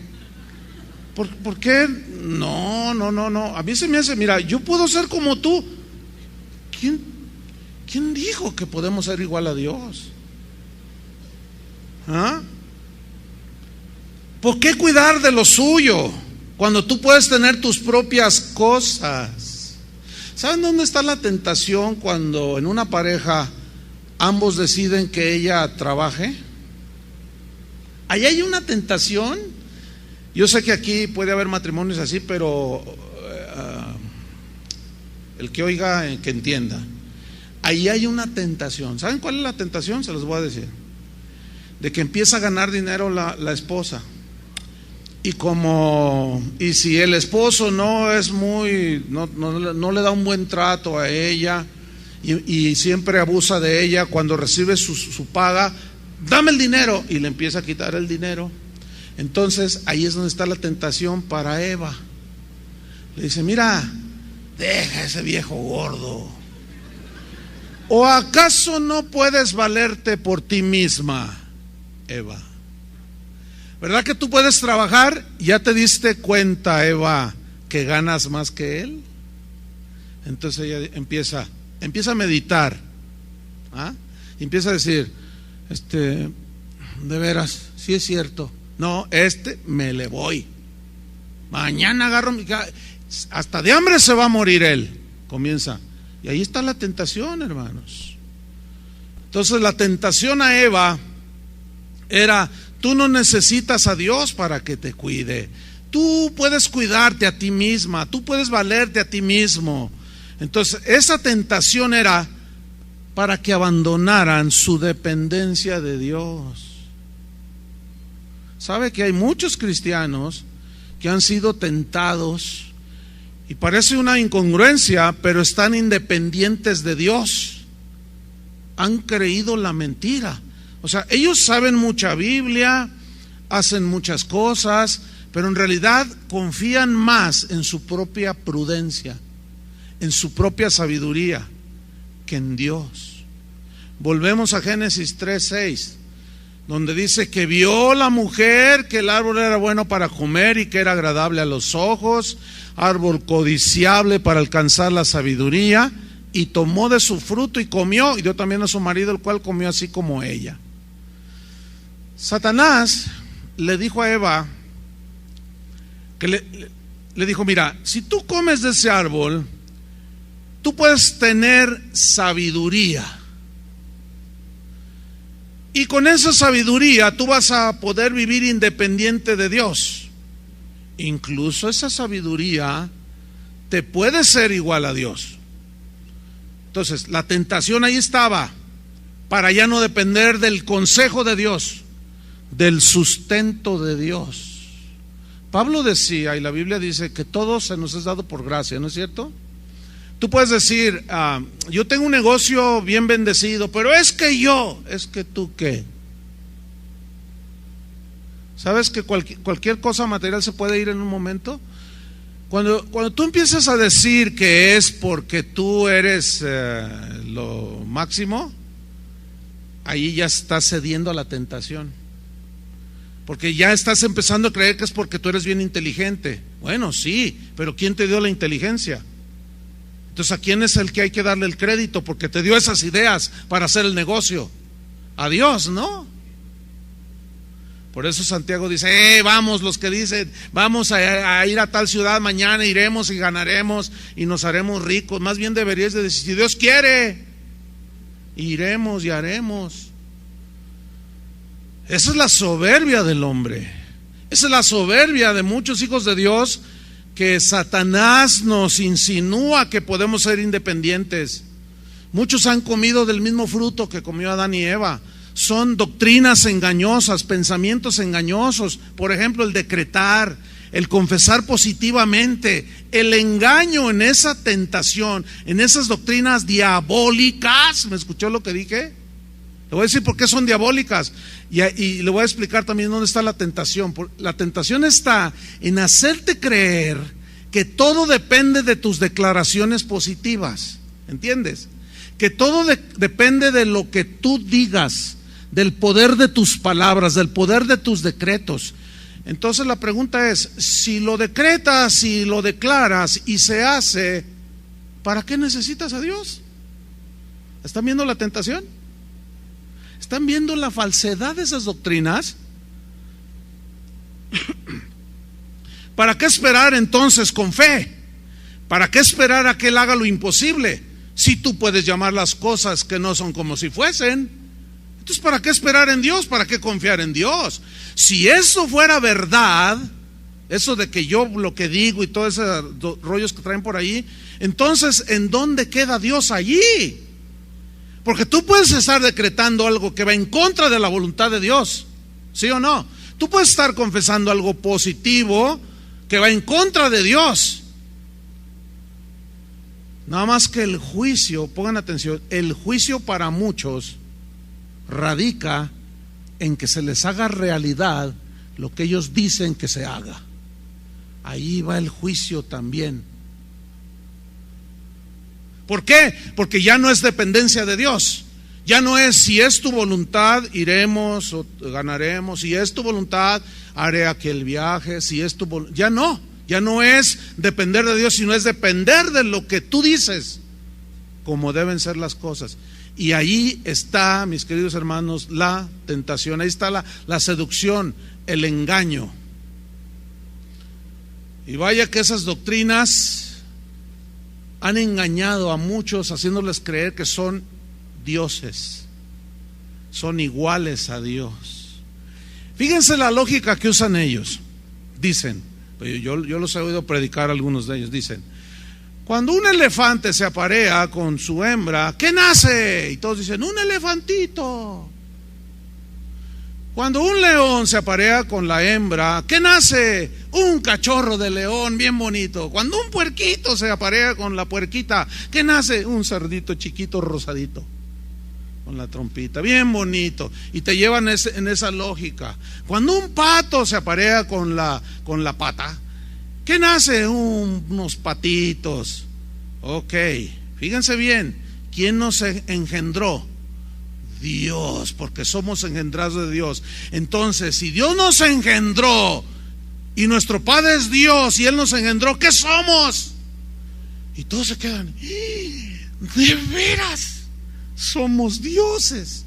¿Por qué? No, a mí se me hace, mira, yo puedo ser como tú. ¿Quién dijo que podemos ser igual a Dios? ¿Ah? ¿Por qué cuidar de lo suyo cuando tú puedes tener tus propias cosas? ¿Saben dónde está la tentación cuando en una pareja ambos deciden que ella trabaje? Ahí hay una tentación. Yo sé que aquí puede haber matrimonios así, pero el que oiga, que entienda. Ahí hay una tentación. ¿Saben cuál es la tentación? Se los voy a decir. De que empieza a ganar dinero la esposa. Y si el esposo no es no le da un buen trato a ella y siempre abusa de ella, cuando recibe su paga, dame el dinero, y le empieza a quitar el dinero. Entonces ahí es donde está la tentación para Eva. Le dice, mira, deja ese viejo gordo. ¿O acaso no puedes valerte por ti misma, Eva? ¿Verdad que tú puedes trabajar? ¿Ya te diste cuenta, Eva, que ganas más que él? Entonces ella empieza a meditar, ¿ah? Y empieza a decir, de veras, sí es cierto. No, me le voy. Mañana agarro hasta de hambre se va a morir él. Comienza. Y ahí está la tentación, hermanos. Entonces la tentación a Eva era, tú no necesitas a Dios para que te cuide. Tú puedes cuidarte a ti misma, tú puedes valerte a ti mismo. Entonces esa tentación era para que abandonaran su dependencia de Dios. ¿Sabe que hay muchos cristianos que han sido tentados? Y parece una incongruencia, pero están independientes de Dios. Han creído la mentira. O sea, ellos saben mucha Biblia, hacen muchas cosas, pero en realidad confían más en su propia prudencia, en su propia sabiduría, que en Dios. Volvemos a Génesis 3:6, donde dice que vio la mujer que el árbol era bueno para comer y que era agradable a los ojos, árbol codiciable para alcanzar la sabiduría, y tomó de su fruto y comió, y dio también a su marido, el cual comió así como ella. Satanás le dijo a Eva, que le dijo, mira, si tú comes de ese árbol, tú puedes tener sabiduría. Y con esa sabiduría tú vas a poder vivir independiente de Dios. Incluso esa sabiduría te puede ser igual a Dios. Entonces, la tentación ahí estaba, para ya no depender del consejo de Dios, del sustento de Dios. Pablo decía, y la Biblia dice, que todo se nos es dado por gracia, ¿no es cierto? Tú puedes decir, yo tengo un negocio bien bendecido, pero es que tú qué. ¿Sabes que cualquier cosa material se puede ir en un momento? Cuando tú empiezas a decir que es porque tú eres lo máximo, ahí ya estás cediendo a la tentación. Porque ya estás empezando a creer que es porque tú eres bien inteligente. Bueno, sí, pero ¿quién te dio la inteligencia? Entonces, ¿a quién es el que hay que darle el crédito? Porque te dio esas ideas para hacer el negocio. A Dios, ¿no? Por eso Santiago dice, vamos, los que dicen, vamos a ir a tal ciudad, mañana iremos y ganaremos y nos haremos ricos. Más bien deberías de decir, si Dios quiere, iremos y haremos. Esa es la soberbia del hombre. Esa es la soberbia de muchos hijos de Dios, que Satanás nos insinúa que podemos ser independientes. Muchos han comido del mismo fruto que comió Adán y Eva. son doctrinas engañosas, pensamientos engañosos. Por ejemplo, el decretar, el confesar positivamente, el engaño en esa tentación, en esas doctrinas diabólicas. ¿Me escuchó lo que dije? Le voy a decir por qué son diabólicas y le voy a explicar también dónde está la tentación. La tentación está en hacerte creer que todo depende de tus declaraciones positivas, ¿entiendes? Que todo depende de lo que tú digas, del poder de tus palabras, del poder de tus decretos. Entonces la pregunta es, si lo decretas, si lo declaras y se hace, ¿para qué necesitas a Dios? ¿Están viendo la tentación? ¿Están viendo la falsedad de esas doctrinas? ¿Para qué esperar entonces con fe? ¿Para qué esperar a que Él haga lo imposible? Si tú puedes llamar las cosas que no son como si fuesen. Entonces, ¿para qué esperar en Dios? ¿Para qué confiar en Dios? Si eso fuera verdad, eso de que yo lo que digo y todos esos rollos que traen por ahí, entonces, ¿en dónde queda Dios allí? Porque tú puedes estar decretando algo que va en contra de la voluntad de Dios, ¿sí o no? Tú puedes estar confesando algo positivo que va en contra de Dios. Nada más que el juicio, pongan atención, el juicio para muchos radica en que se les haga realidad lo que ellos dicen que se haga. Ahí va el juicio también. ¿Por qué? Porque ya no es dependencia de Dios. Ya no es, si es tu voluntad iremos o ganaremos, si es tu voluntad haré aquel viaje, si es tu voluntad, ya no es depender de Dios, sino es depender de lo que tú dices, como deben ser las cosas. Y ahí está, mis queridos hermanos, la tentación, ahí está la seducción, el engaño. Y vaya que esas doctrinas han engañado a muchos, haciéndoles creer que son dioses, son iguales a Dios. Fíjense la lógica que usan ellos. Dicen, yo los he oído predicar a algunos de ellos, dicen: cuando un elefante se aparea con su hembra, ¿qué nace? Y todos dicen, un elefantito. Cuando un león se aparea con la hembra, ¿qué nace? Un cachorro de león bien bonito. Cuando un puerquito se aparea con la puerquita, ¿qué nace? Un cerdito chiquito rosadito, con la trompita, bien bonito. Y te llevan en esa lógica. Cuando un pato se aparea con la pata, ¿qué nace? Unos patitos. Ok, fíjense bien, ¿quién nos engendró? Dios, porque somos engendrados de Dios. Entonces, si Dios nos engendró y nuestro Padre es Dios y Él nos engendró, ¿qué somos? Y todos se quedan, ¿de veras? Somos dioses.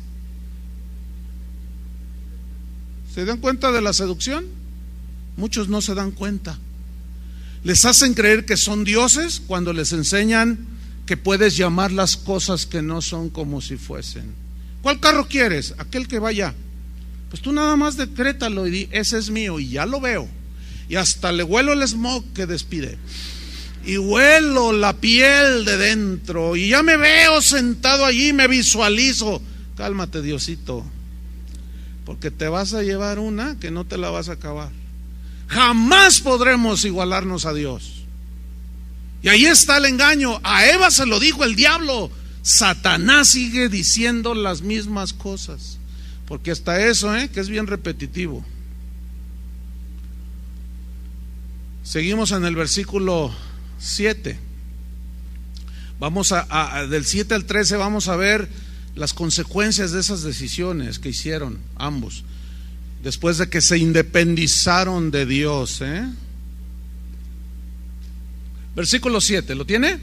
¿Se dan cuenta de la seducción? Muchos no se dan cuenta. Les hacen creer que son dioses cuando les enseñan que puedes llamar las cosas que no son como si fuesen. ¿Cuál carro quieres? Aquel que vaya. Pues tú nada más decrétalo y di, ese es mío, y ya lo veo. Y hasta le huelo el smog que despide. Y huelo la piel de dentro. Y ya me veo sentado allí, me visualizo. Cálmate, Diosito, porque te vas a llevar una que no te la vas a acabar. Jamás podremos igualarnos a Dios. Y ahí está el engaño. A Eva se lo dijo el diablo. Satanás sigue diciendo las mismas cosas, porque hasta eso, que es bien repetitivo. Seguimos en el versículo 7. Vamos del 7 al 13 vamos a ver las consecuencias de esas decisiones que hicieron ambos, después de que se independizaron de Dios. Versículo 7, ¿lo tiene?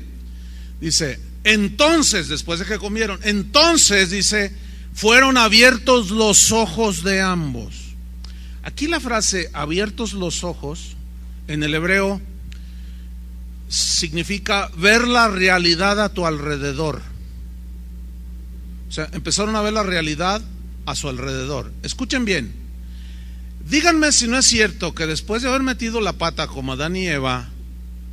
Dice: entonces, después de que comieron, entonces dice, fueron abiertos los ojos de ambos. Aquí la frase abiertos los ojos en el hebreo significa ver la realidad a tu alrededor. O sea, empezaron a ver la realidad a su alrededor. Escuchen bien, díganme si no es cierto que después de haber metido la pata como Adán y Eva,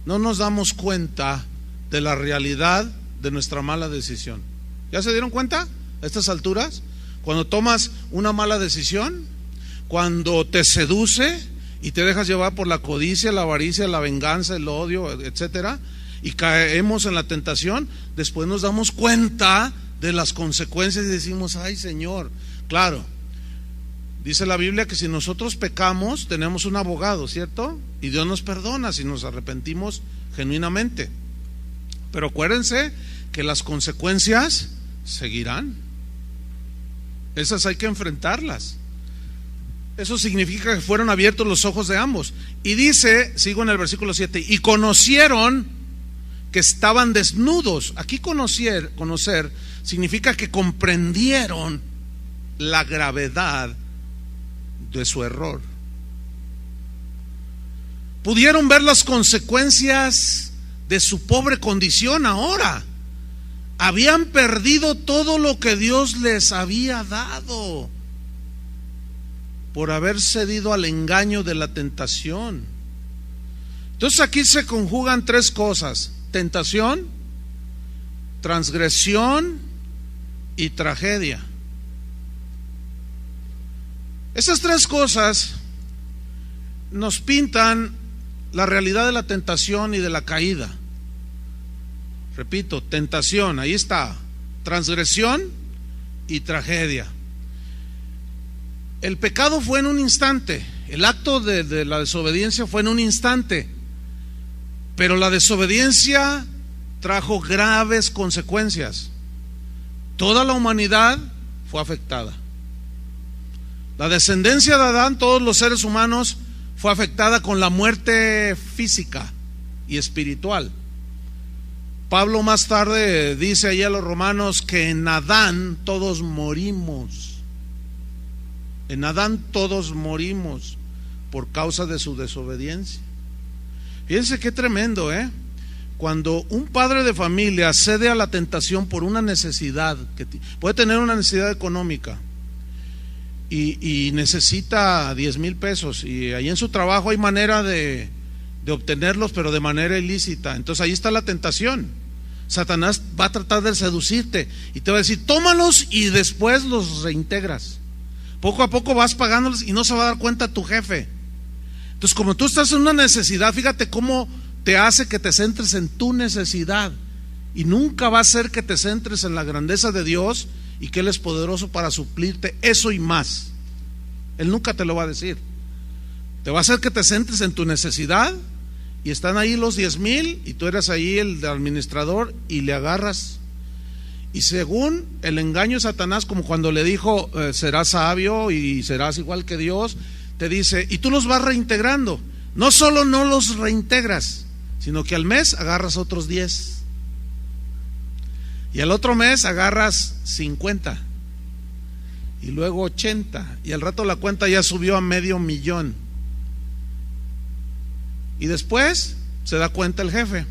no nos damos cuenta de la realidad de nuestra mala decisión. ¿Ya se dieron cuenta a estas alturas? Cuando tomas una mala decisión, cuando te seduce y te dejas llevar por la codicia, la avaricia, la venganza, el odio, etcétera, y caemos en la tentación, después nos damos cuenta de las consecuencias y decimos: ay, Señor. Claro, dice la Biblia que si nosotros pecamos tenemos un abogado, ¿cierto? Y Dios nos perdona si nos arrepentimos genuinamente. Pero acuérdense que las consecuencias seguirán. Esas hay que enfrentarlas. Eso significa que fueron abiertos los ojos de ambos. Y dice, sigo en el versículo 7, y conocieron que estaban desnudos. Aquí conocer significa que comprendieron la gravedad de su error. Pudieron ver las consecuencias de su pobre condición ahora. Habían perdido todo lo que Dios les había dado por haber cedido al engaño de la tentación. Entonces aquí se conjugan tres cosas: tentación, transgresión y tragedia. Esas tres cosas nos pintan la realidad de la tentación y de la caída. Repito, tentación, ahí está, transgresión y tragedia. El pecado fue en un instante, el acto de la desobediencia fue en un instante, pero la desobediencia trajo graves consecuencias. Toda la humanidad fue afectada. La descendencia de Adán, todos los seres humanos, fue afectada con la muerte física y espiritual. Pablo más tarde dice ahí a los romanos que en Adán todos morimos. En Adán todos morimos por causa de su desobediencia. Fíjense qué tremendo, cuando un padre de familia cede a la tentación por una necesidad, que puede tener una necesidad económica y necesita 10,000 pesos, y ahí en su trabajo hay manera de obtenerlos, pero de manera ilícita. Entonces ahí está la tentación. Satanás va a tratar de seducirte y te va a decir: tómalos y después los reintegras. Poco a poco vas pagándolos y no se va a dar cuenta tu jefe. Entonces, como tú estás en una necesidad, fíjate cómo te hace que te centres en tu necesidad, y nunca va a ser que te centres en la grandeza de Dios y que Él es poderoso para suplirte eso y más. Él nunca te lo va a decir. Te va a hacer que te centres en tu necesidad, y están ahí los 10,000 y tú eres ahí el administrador y le agarras. Y según el engaño de Satanás, como cuando le dijo serás sabio y serás igual que Dios, te dice, y tú los vas reintegrando. No solo no los reintegras, sino que al mes agarras otros 10, y al otro mes agarras 50, y luego 80, y al rato la cuenta ya subió a $500,000. Y después se da cuenta el jefe,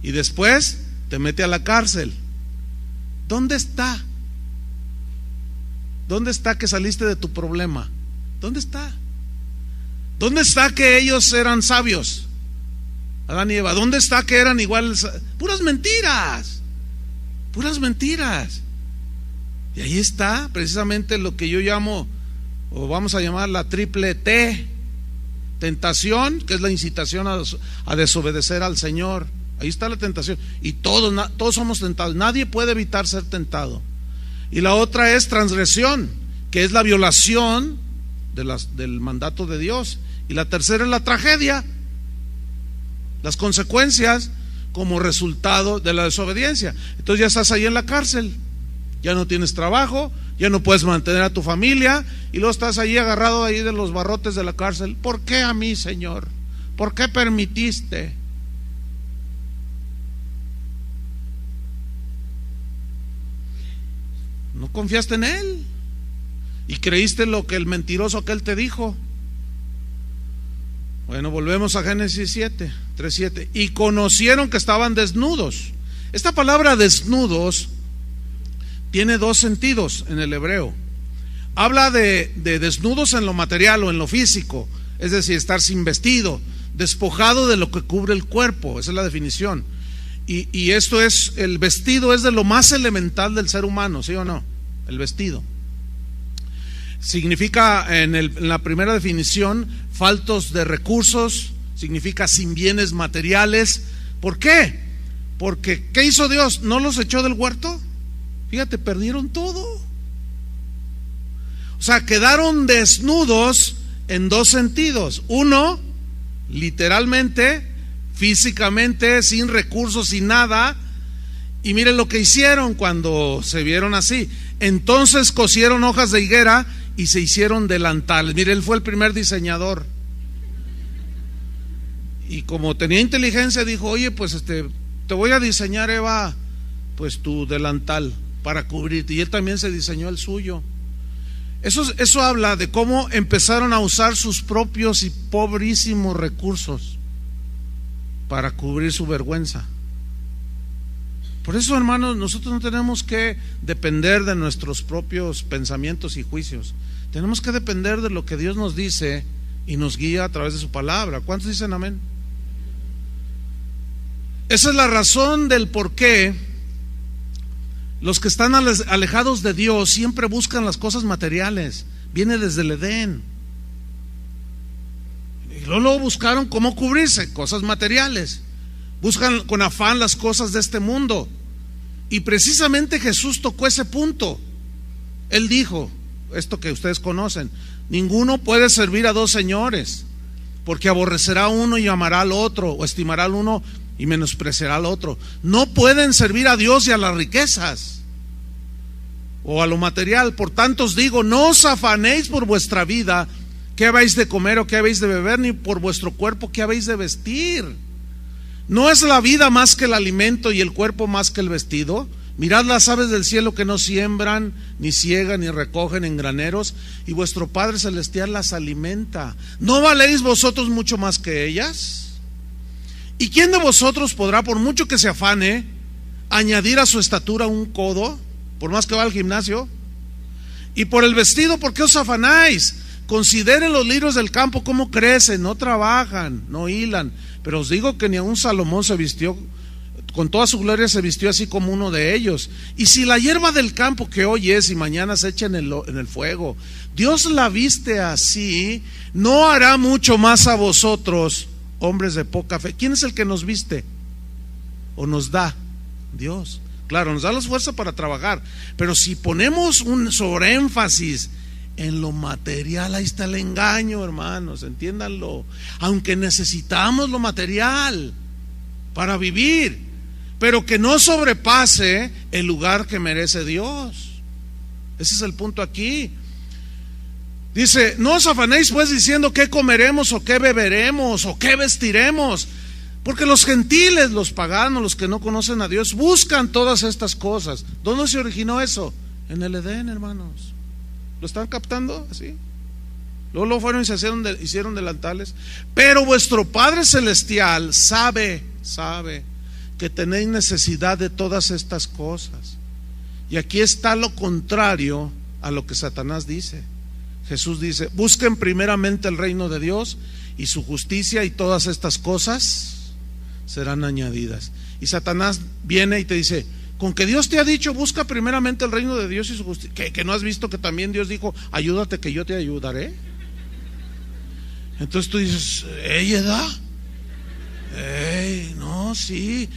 y después te mete a la cárcel. ¿Dónde está? ¿Dónde está que saliste de tu problema? ¿Dónde está? ¿Dónde está que ellos eran sabios? Adán y Eva. ¿Dónde está que eran iguales? Puras mentiras. Puras mentiras. Y ahí está precisamente lo que yo llamo, o vamos a llamar, la triple T. Tentación, que es la incitación a desobedecer al Señor. Ahí está la tentación. Y todos somos tentados. Nadie puede evitar ser tentado. Y la otra es transgresión, que es la violación del mandato de Dios. Y la tercera es la tragedia, las consecuencias como resultado de la desobediencia. Entonces ya estás ahí en la cárcel, ya no tienes trabajo, ya no puedes mantener a tu familia, y luego estás ahí agarrado ahí de los barrotes de la cárcel. ¿Por qué a mí, Señor? ¿Por qué permitiste? No confiaste en Él y creíste lo que el mentiroso aquel te dijo. Bueno, volvemos a Génesis 3:7. Y conocieron que estaban desnudos. Esta palabra desnudos tiene dos sentidos en el hebreo. Habla de desnudos en lo material o en lo físico, es decir, estar sin vestido, despojado de lo que cubre el cuerpo. Esa es la definición. Y esto es, el vestido es de lo más elemental del ser humano, ¿sí o no? El vestido. significa en la primera definición, faltos de recursos, significa sin bienes materiales. ¿Por qué? Porque ¿qué hizo Dios? ¿No los echó del huerto? Fíjate, perdieron todo. O sea, quedaron desnudos en dos sentidos. Uno, literalmente, físicamente, sin recursos, sin nada. Y miren lo que hicieron cuando se vieron así. Entonces cosieron hojas de higuera y se hicieron delantales. Mire, él fue el primer diseñador. Y como tenía inteligencia, dijo: oye, pues te voy a diseñar, Eva, pues tu delantal para cubrirte. Y él también se diseñó el suyo. Eso habla de cómo empezaron a usar sus propios y pobrísimos recursos para cubrir su vergüenza. Por eso, hermanos, nosotros no tenemos que depender de nuestros propios pensamientos y juicios. Tenemos que depender de lo que Dios nos dice y nos guía a través de su palabra. ¿Cuántos dicen amén? Esa es la razón del por qué los que están alejados de Dios siempre buscan las cosas materiales. Viene desde el Edén. Y luego buscaron cómo cubrirse, cosas materiales. Buscan con afán las cosas de este mundo. Y precisamente Jesús tocó ese punto. Él dijo, esto que ustedes conocen: ninguno puede servir a dos señores, porque aborrecerá a uno y amará al otro, o estimará al uno y menospreciará al otro. No pueden servir a Dios y a las riquezas, o a lo material. Por tanto os digo, no os afanéis por vuestra vida, qué habéis de comer o qué habéis de beber, ni por vuestro cuerpo, qué habéis de vestir. ¿No es la vida más que el alimento y el cuerpo más que el vestido? Mirad las aves del cielo, que no siembran, ni ciegan, ni recogen en graneros, y vuestro Padre Celestial las alimenta. ¿No valéis vosotros mucho más que ellas? ¿Y quién de vosotros podrá, por mucho que se afane, añadir a su estatura un codo, por más que va al gimnasio? Y por el vestido, ¿por qué os afanáis? Consideren los lirios del campo, cómo crecen, no trabajan, no hilan. Pero os digo que ni aun Salomón se vistió, con toda su gloria se vistió así como uno de ellos. Y si la hierba del campo, que hoy es y mañana se echa en el fuego, Dios la viste así, ¿no hará mucho más a vosotros, hombres de poca fe? ¿Quién es el que nos viste o nos da? Dios. Claro, nos da la fuerza para trabajar, pero si ponemos un sobreénfasis en lo material, ahí está el engaño, hermanos, entiéndanlo. Aunque necesitamos lo material para vivir, pero que no sobrepase el lugar que merece Dios. Ese es el punto aquí. Dice: no os afanéis pues diciendo qué comeremos o qué beberemos o qué vestiremos, porque los gentiles, los paganos, los que no conocen a Dios, buscan todas estas cosas. ¿Dónde se originó eso? En el Edén, hermanos. ¿Lo están captando así? Luego fueron y se hicieron delantales. Pero vuestro Padre Celestial sabe que tenéis necesidad de todas estas cosas. Y aquí está lo contrario a lo que Satanás dice. Jesús dice: busquen primeramente el reino de Dios y su justicia, y todas estas cosas serán añadidas. Y Satanás viene y te dice: con que Dios te ha dicho, busca primeramente el reino de Dios y su justicia, que no has visto que también Dios dijo: ayúdate que yo te ayudaré. Entonces tú dices: ¿edad? No, sí.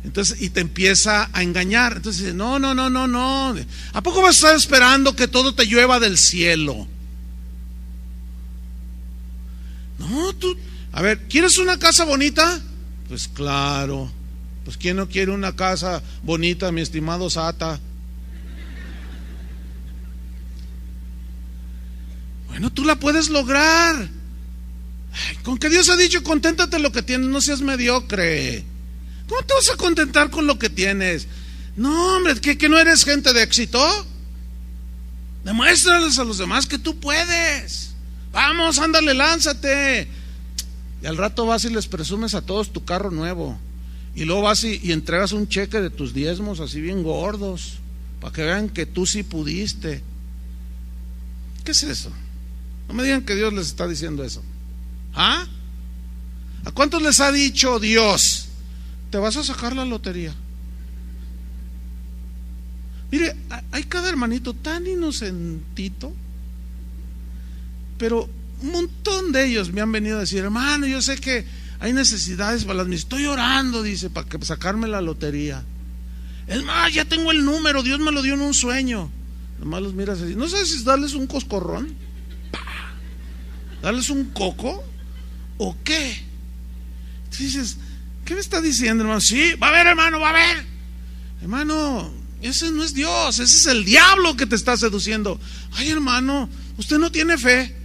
Entonces, y te empieza a engañar. Entonces dice: no. ¿A poco vas a estar esperando que todo te llueva del cielo? No, tú, a ver, ¿quieres una casa bonita? Pues claro. Pues ¿quién no quiere una casa bonita, mi estimado Sata? Bueno, tú la puedes lograr. Ay, con que Dios ha dicho: conténtate lo que tienes, no seas mediocre. ¿Cómo te vas a contentar con lo que tienes? No, hombre, ¿que no eres gente de éxito? Demuéstrales a los demás que tú puedes. Vamos, ándale, lánzate. Y al rato vas y les presumes a todos tu carro nuevo. Y luego vas y entregas un cheque de tus diezmos así bien gordos, para que vean que tú sí pudiste. ¿Qué es eso? No me digan que Dios les está diciendo eso. ¿Ah? ¿A cuántos les ha dicho Dios: te vas a sacar la lotería? Mire, hay cada hermanito tan inocentito. Pero un montón de ellos me han venido a decir: hermano, yo sé que hay necesidades para las misas, estoy orando, dice, para sacarme la lotería. Es más, ya tengo el número, Dios me lo dio en un sueño. Nomás los miras así, no sé si darles un coscorrón, darles un coco o qué. Dices, ¿qué me está diciendo, hermano? Sí, va a haber, hermano, va a haber. Hermano, ese no es Dios, ese es el diablo que te está seduciendo. Ay, hermano, usted no tiene fe.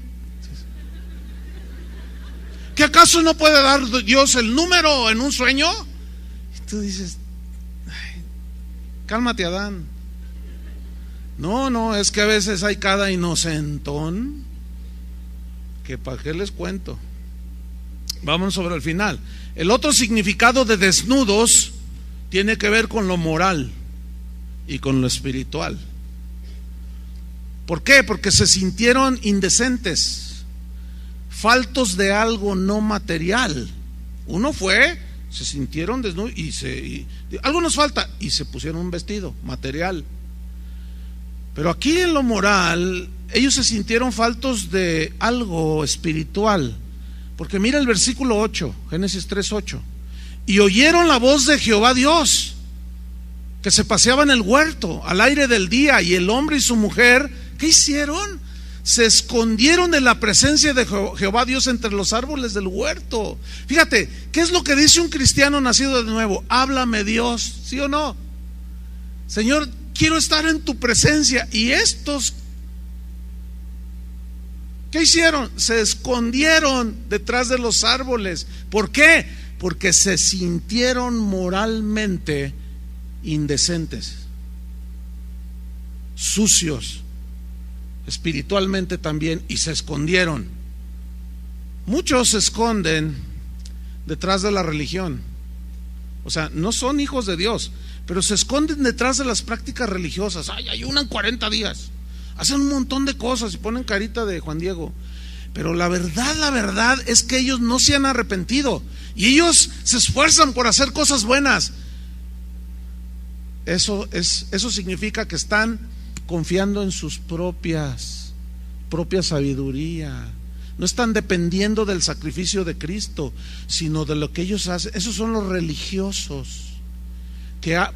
¿Qué acaso no puede dar Dios el número en un sueño? Y tú dices: ay, cálmate, Adán. No, es que a veces hay cada inocentón que para qué les cuento. Vamos sobre el final. El otro significado de desnudos tiene que ver con lo moral y con lo espiritual. ¿Por qué? Porque se sintieron indecentes, faltos de algo no material. Uno fue, se sintieron desnudos y algo nos falta, y se pusieron un vestido material. Pero aquí en lo moral, ellos se sintieron faltos de algo espiritual. Porque mira el versículo 8, Génesis 3:8. Y oyeron la voz de Jehová Dios, que se paseaba en el huerto al aire del día, y el hombre y su mujer, ¿qué hicieron? Se escondieron de la presencia de Jehová Dios entre los árboles del huerto. Fíjate, ¿qué es lo que dice un cristiano nacido de nuevo? Háblame, Dios, ¿sí o no? Señor, quiero estar en tu presencia. Y estos, ¿qué hicieron? Se escondieron detrás de los árboles. ¿Por qué? Porque se sintieron moralmente indecentes, sucios, espiritualmente también, y se escondieron. Muchos se esconden detrás de la religión. O sea, no son hijos de Dios, pero se esconden detrás de las prácticas religiosas. Ay, ayunan 40 días, hacen un montón de cosas y ponen carita de Juan Diego. Pero la verdad es que ellos no se han arrepentido, y ellos se esfuerzan por hacer cosas buenas. Eso significa que están confiando en sus propia sabiduría. No están dependiendo del sacrificio de Cristo, sino de lo que ellos hacen. Esos son los religiosos.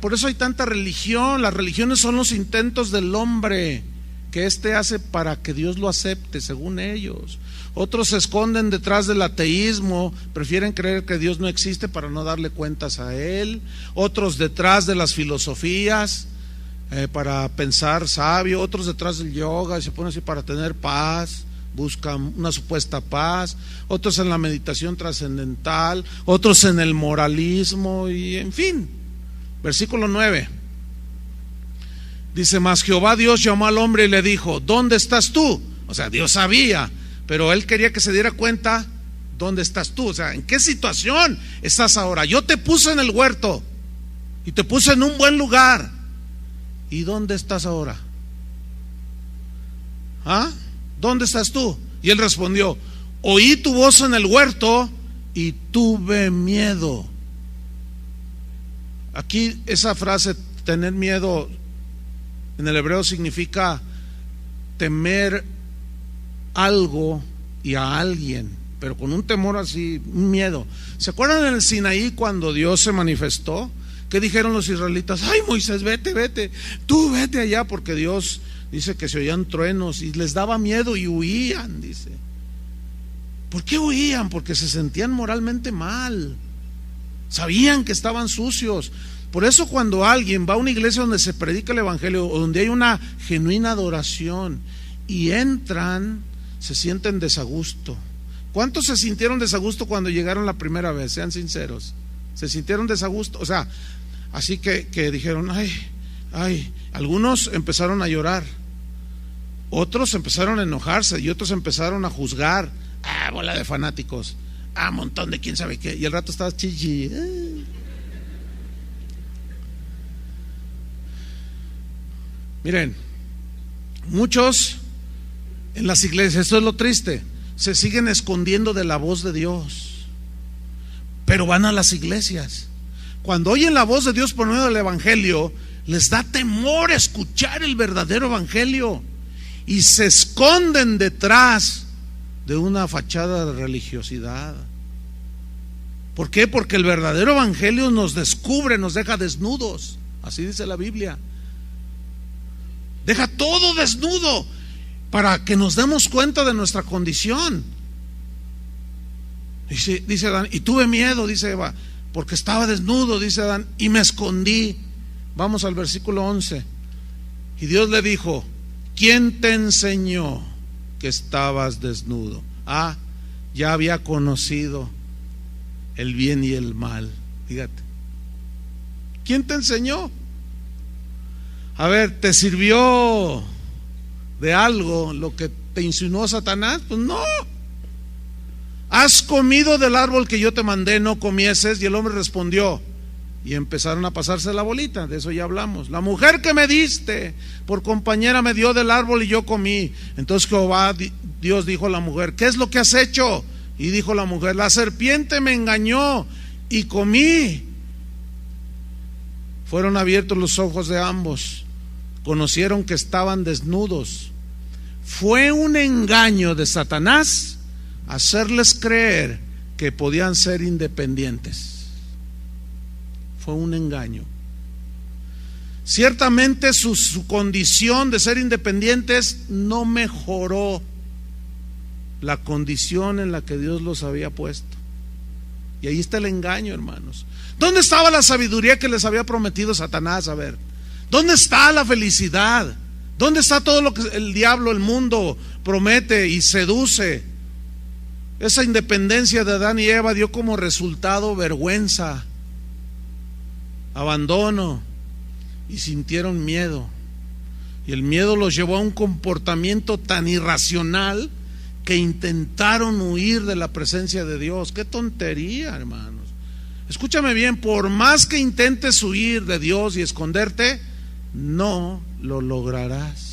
Por eso hay tanta religión. Las religiones son los intentos del hombre que éste hace para que Dios lo acepte, según ellos. Otros se esconden detrás del ateísmo, prefieren creer que Dios no existe para no darle cuentas a Él. Otros detrás de las filosofías, para pensar sabio. Otros detrás del yoga y se ponen así para tener paz, buscan una supuesta paz. Otros en la meditación trascendental, otros en el moralismo, y en fin. Versículo 9 dice: mas Jehová Dios llamó al hombre y le dijo: ¿dónde estás tú? O sea, Dios sabía, pero él quería que se diera cuenta: ¿dónde estás tú? O sea, ¿en qué situación estás ahora? Yo te puse en el huerto y te puse en un buen lugar. ¿Y dónde estás ahora? ¿Ah? ¿Dónde estás tú? Y él respondió: oí tu voz en el huerto y tuve miedo. Aquí esa frase, tener miedo, en el hebreo significa temer algo y a alguien, pero con un temor así, un miedo. ¿Se acuerdan en el Sinaí cuando Dios se manifestó? ¿Qué dijeron los israelitas? Ay, Moisés, vete, tú vete allá, porque Dios dice que se oían truenos y les daba miedo y huían, dice. ¿Por qué huían? Porque se sentían moralmente mal, sabían que estaban sucios. Por eso cuando alguien va a una iglesia donde se predica el evangelio, o donde hay una genuina adoración, y entran, se sienten desagusto. ¿Cuántos se sintieron desagusto cuando llegaron la primera vez? Sean sinceros. Se sintieron desagusto, o sea, así que dijeron: ay, algunos empezaron a llorar, otros empezaron a enojarse, y otros empezaron a juzgar. Bola de fanáticos, montón de quién sabe qué. Y el rato estaba chichi. Miren, muchos en las iglesias, esto es lo triste, se siguen escondiendo de la voz de Dios, pero van a las iglesias. Cuando oyen la voz de Dios por medio del evangelio, les da temor escuchar el verdadero evangelio y se esconden detrás de una fachada de religiosidad. ¿Por qué? Porque el verdadero evangelio nos descubre, nos deja desnudos. Así dice la Biblia. Deja todo desnudo para que nos demos cuenta de nuestra condición. Dice Adán, y tuve miedo, dice Eva, porque estaba desnudo, dice Adán, y me escondí. Vamos al versículo 11. Y Dios le dijo: ¿quién te enseñó que estabas desnudo? Ya había conocido el bien y el mal. Fíjate, ¿quién te enseñó? A ver, ¿te sirvió de algo lo que te insinuó Satanás? Pues no. ¿Has comido del árbol que yo te mandé no comieses? Y el hombre respondió, y empezaron a pasarse la bolita, de eso ya hablamos. La mujer que me diste por compañera me dio del árbol y yo comí. Entonces Jehová Dios dijo a la mujer: ¿qué es lo que has hecho? Y dijo la mujer: la serpiente me engañó y comí. Fueron abiertos los ojos de ambos, conocieron que estaban desnudos. Fue un engaño de Satanás hacerles creer que podían ser independientes. Fue un engaño. Ciertamente su condición de ser independientes no mejoró la condición en la que Dios los había puesto. Y ahí está el engaño, hermanos. ¿Dónde estaba la sabiduría que les había prometido Satanás? A ver, ¿dónde está la felicidad? ¿Dónde está todo lo que el diablo, el mundo promete y seduce? Esa independencia de Adán y Eva dio como resultado vergüenza, abandono, y sintieron miedo. Y el miedo los llevó a un comportamiento tan irracional que intentaron huir de la presencia de Dios. ¡Qué tontería, hermanos! Escúchame bien, por más que intentes huir de Dios y esconderte, no lo lograrás.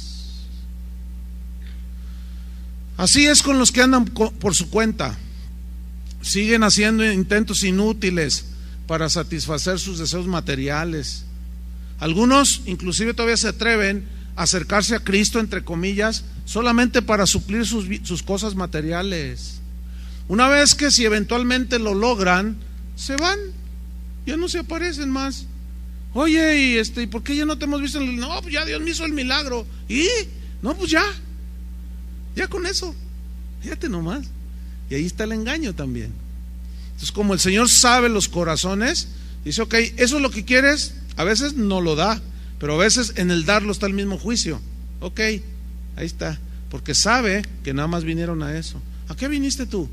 Así es con los que andan por su cuenta. Siguen haciendo intentos inútiles para satisfacer sus deseos materiales. Algunos inclusive todavía se atreven a acercarse a Cristo, entre comillas, solamente para suplir sus cosas materiales. Una vez que si eventualmente lo logran, se van, ya no se aparecen más. Oye, ¿y por qué ya no te hemos visto? No, pues ya Dios me hizo el milagro. ¿Y? No, pues ya con eso, fíjate nomás. Y ahí está el engaño también. Entonces, como el Señor sabe los corazones, dice: ok, eso es lo que quieres. A veces no lo da, pero a veces en el darlo está el mismo juicio. Ok, ahí está, porque sabe que nada más vinieron a eso. ¿A qué viniste tú?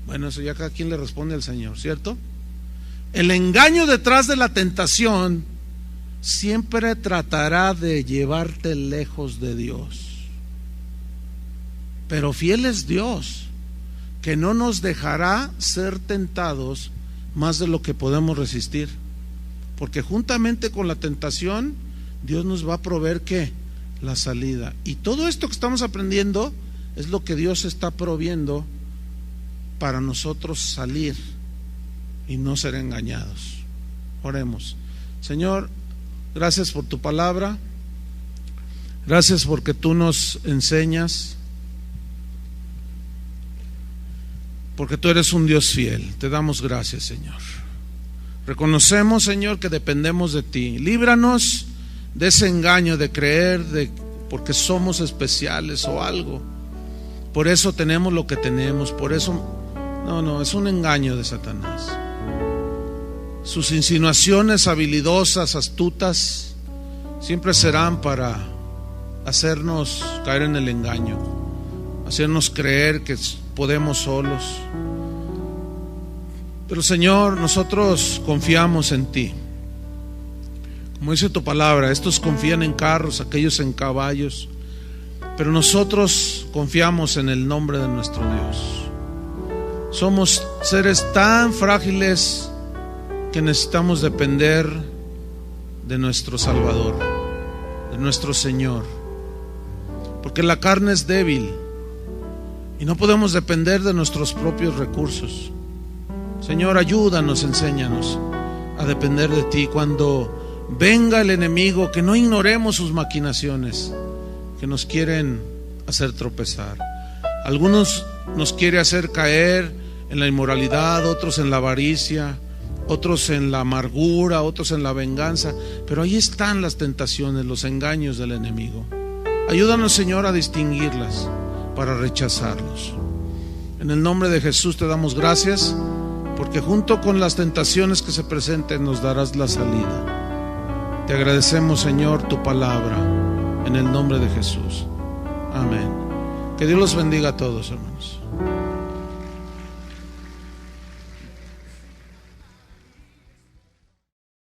Bueno, eso ya cada quien le responde al Señor, ¿cierto? El engaño detrás de la tentación siempre tratará de llevarte lejos de Dios. Pero fiel es Dios, que no nos dejará ser tentados más de lo que podemos resistir. Porque juntamente con la tentación, Dios nos va a proveer ¿qué? La salida. Y todo esto que estamos aprendiendo es lo que Dios está proviendo para nosotros salir y no ser engañados. Oremos. Señor, gracias por tu palabra. Gracias porque tú nos enseñas. Porque tú eres un Dios fiel. Te damos gracias, Señor. Reconocemos, Señor, que dependemos de ti. Líbranos de ese engaño de creer porque somos especiales o algo. Por eso tenemos lo que tenemos. Por eso, no, es un engaño de Satanás. Sus insinuaciones habilidosas, astutas, siempre serán para hacernos caer en el engaño, hacernos creer que podemos solos. Pero Señor, nosotros confiamos en ti. Como dice tu palabra, estos confían en carros, aquellos en caballos, pero nosotros confiamos en el nombre de nuestro Dios. Somos seres tan frágiles que necesitamos depender de nuestro Salvador, de nuestro Señor, porque la carne es débil y no podemos depender de nuestros propios recursos. Señor, ayúdanos, enséñanos a depender de ti cuando venga el enemigo, que no ignoremos sus maquinaciones que nos quieren hacer tropezar. Algunos nos quiere hacer caer en la inmoralidad, otros en la avaricia, otros en la amargura, otros en la venganza. Pero ahí están las tentaciones, los engaños del enemigo. Ayúdanos, Señor, a distinguirlas para rechazarlos. En el nombre de Jesús te damos gracias, porque junto con las tentaciones que se presenten nos darás la salida. Te agradecemos, Señor, tu palabra, en el nombre de Jesús. Amén. Que Dios los bendiga a todos, hermanos.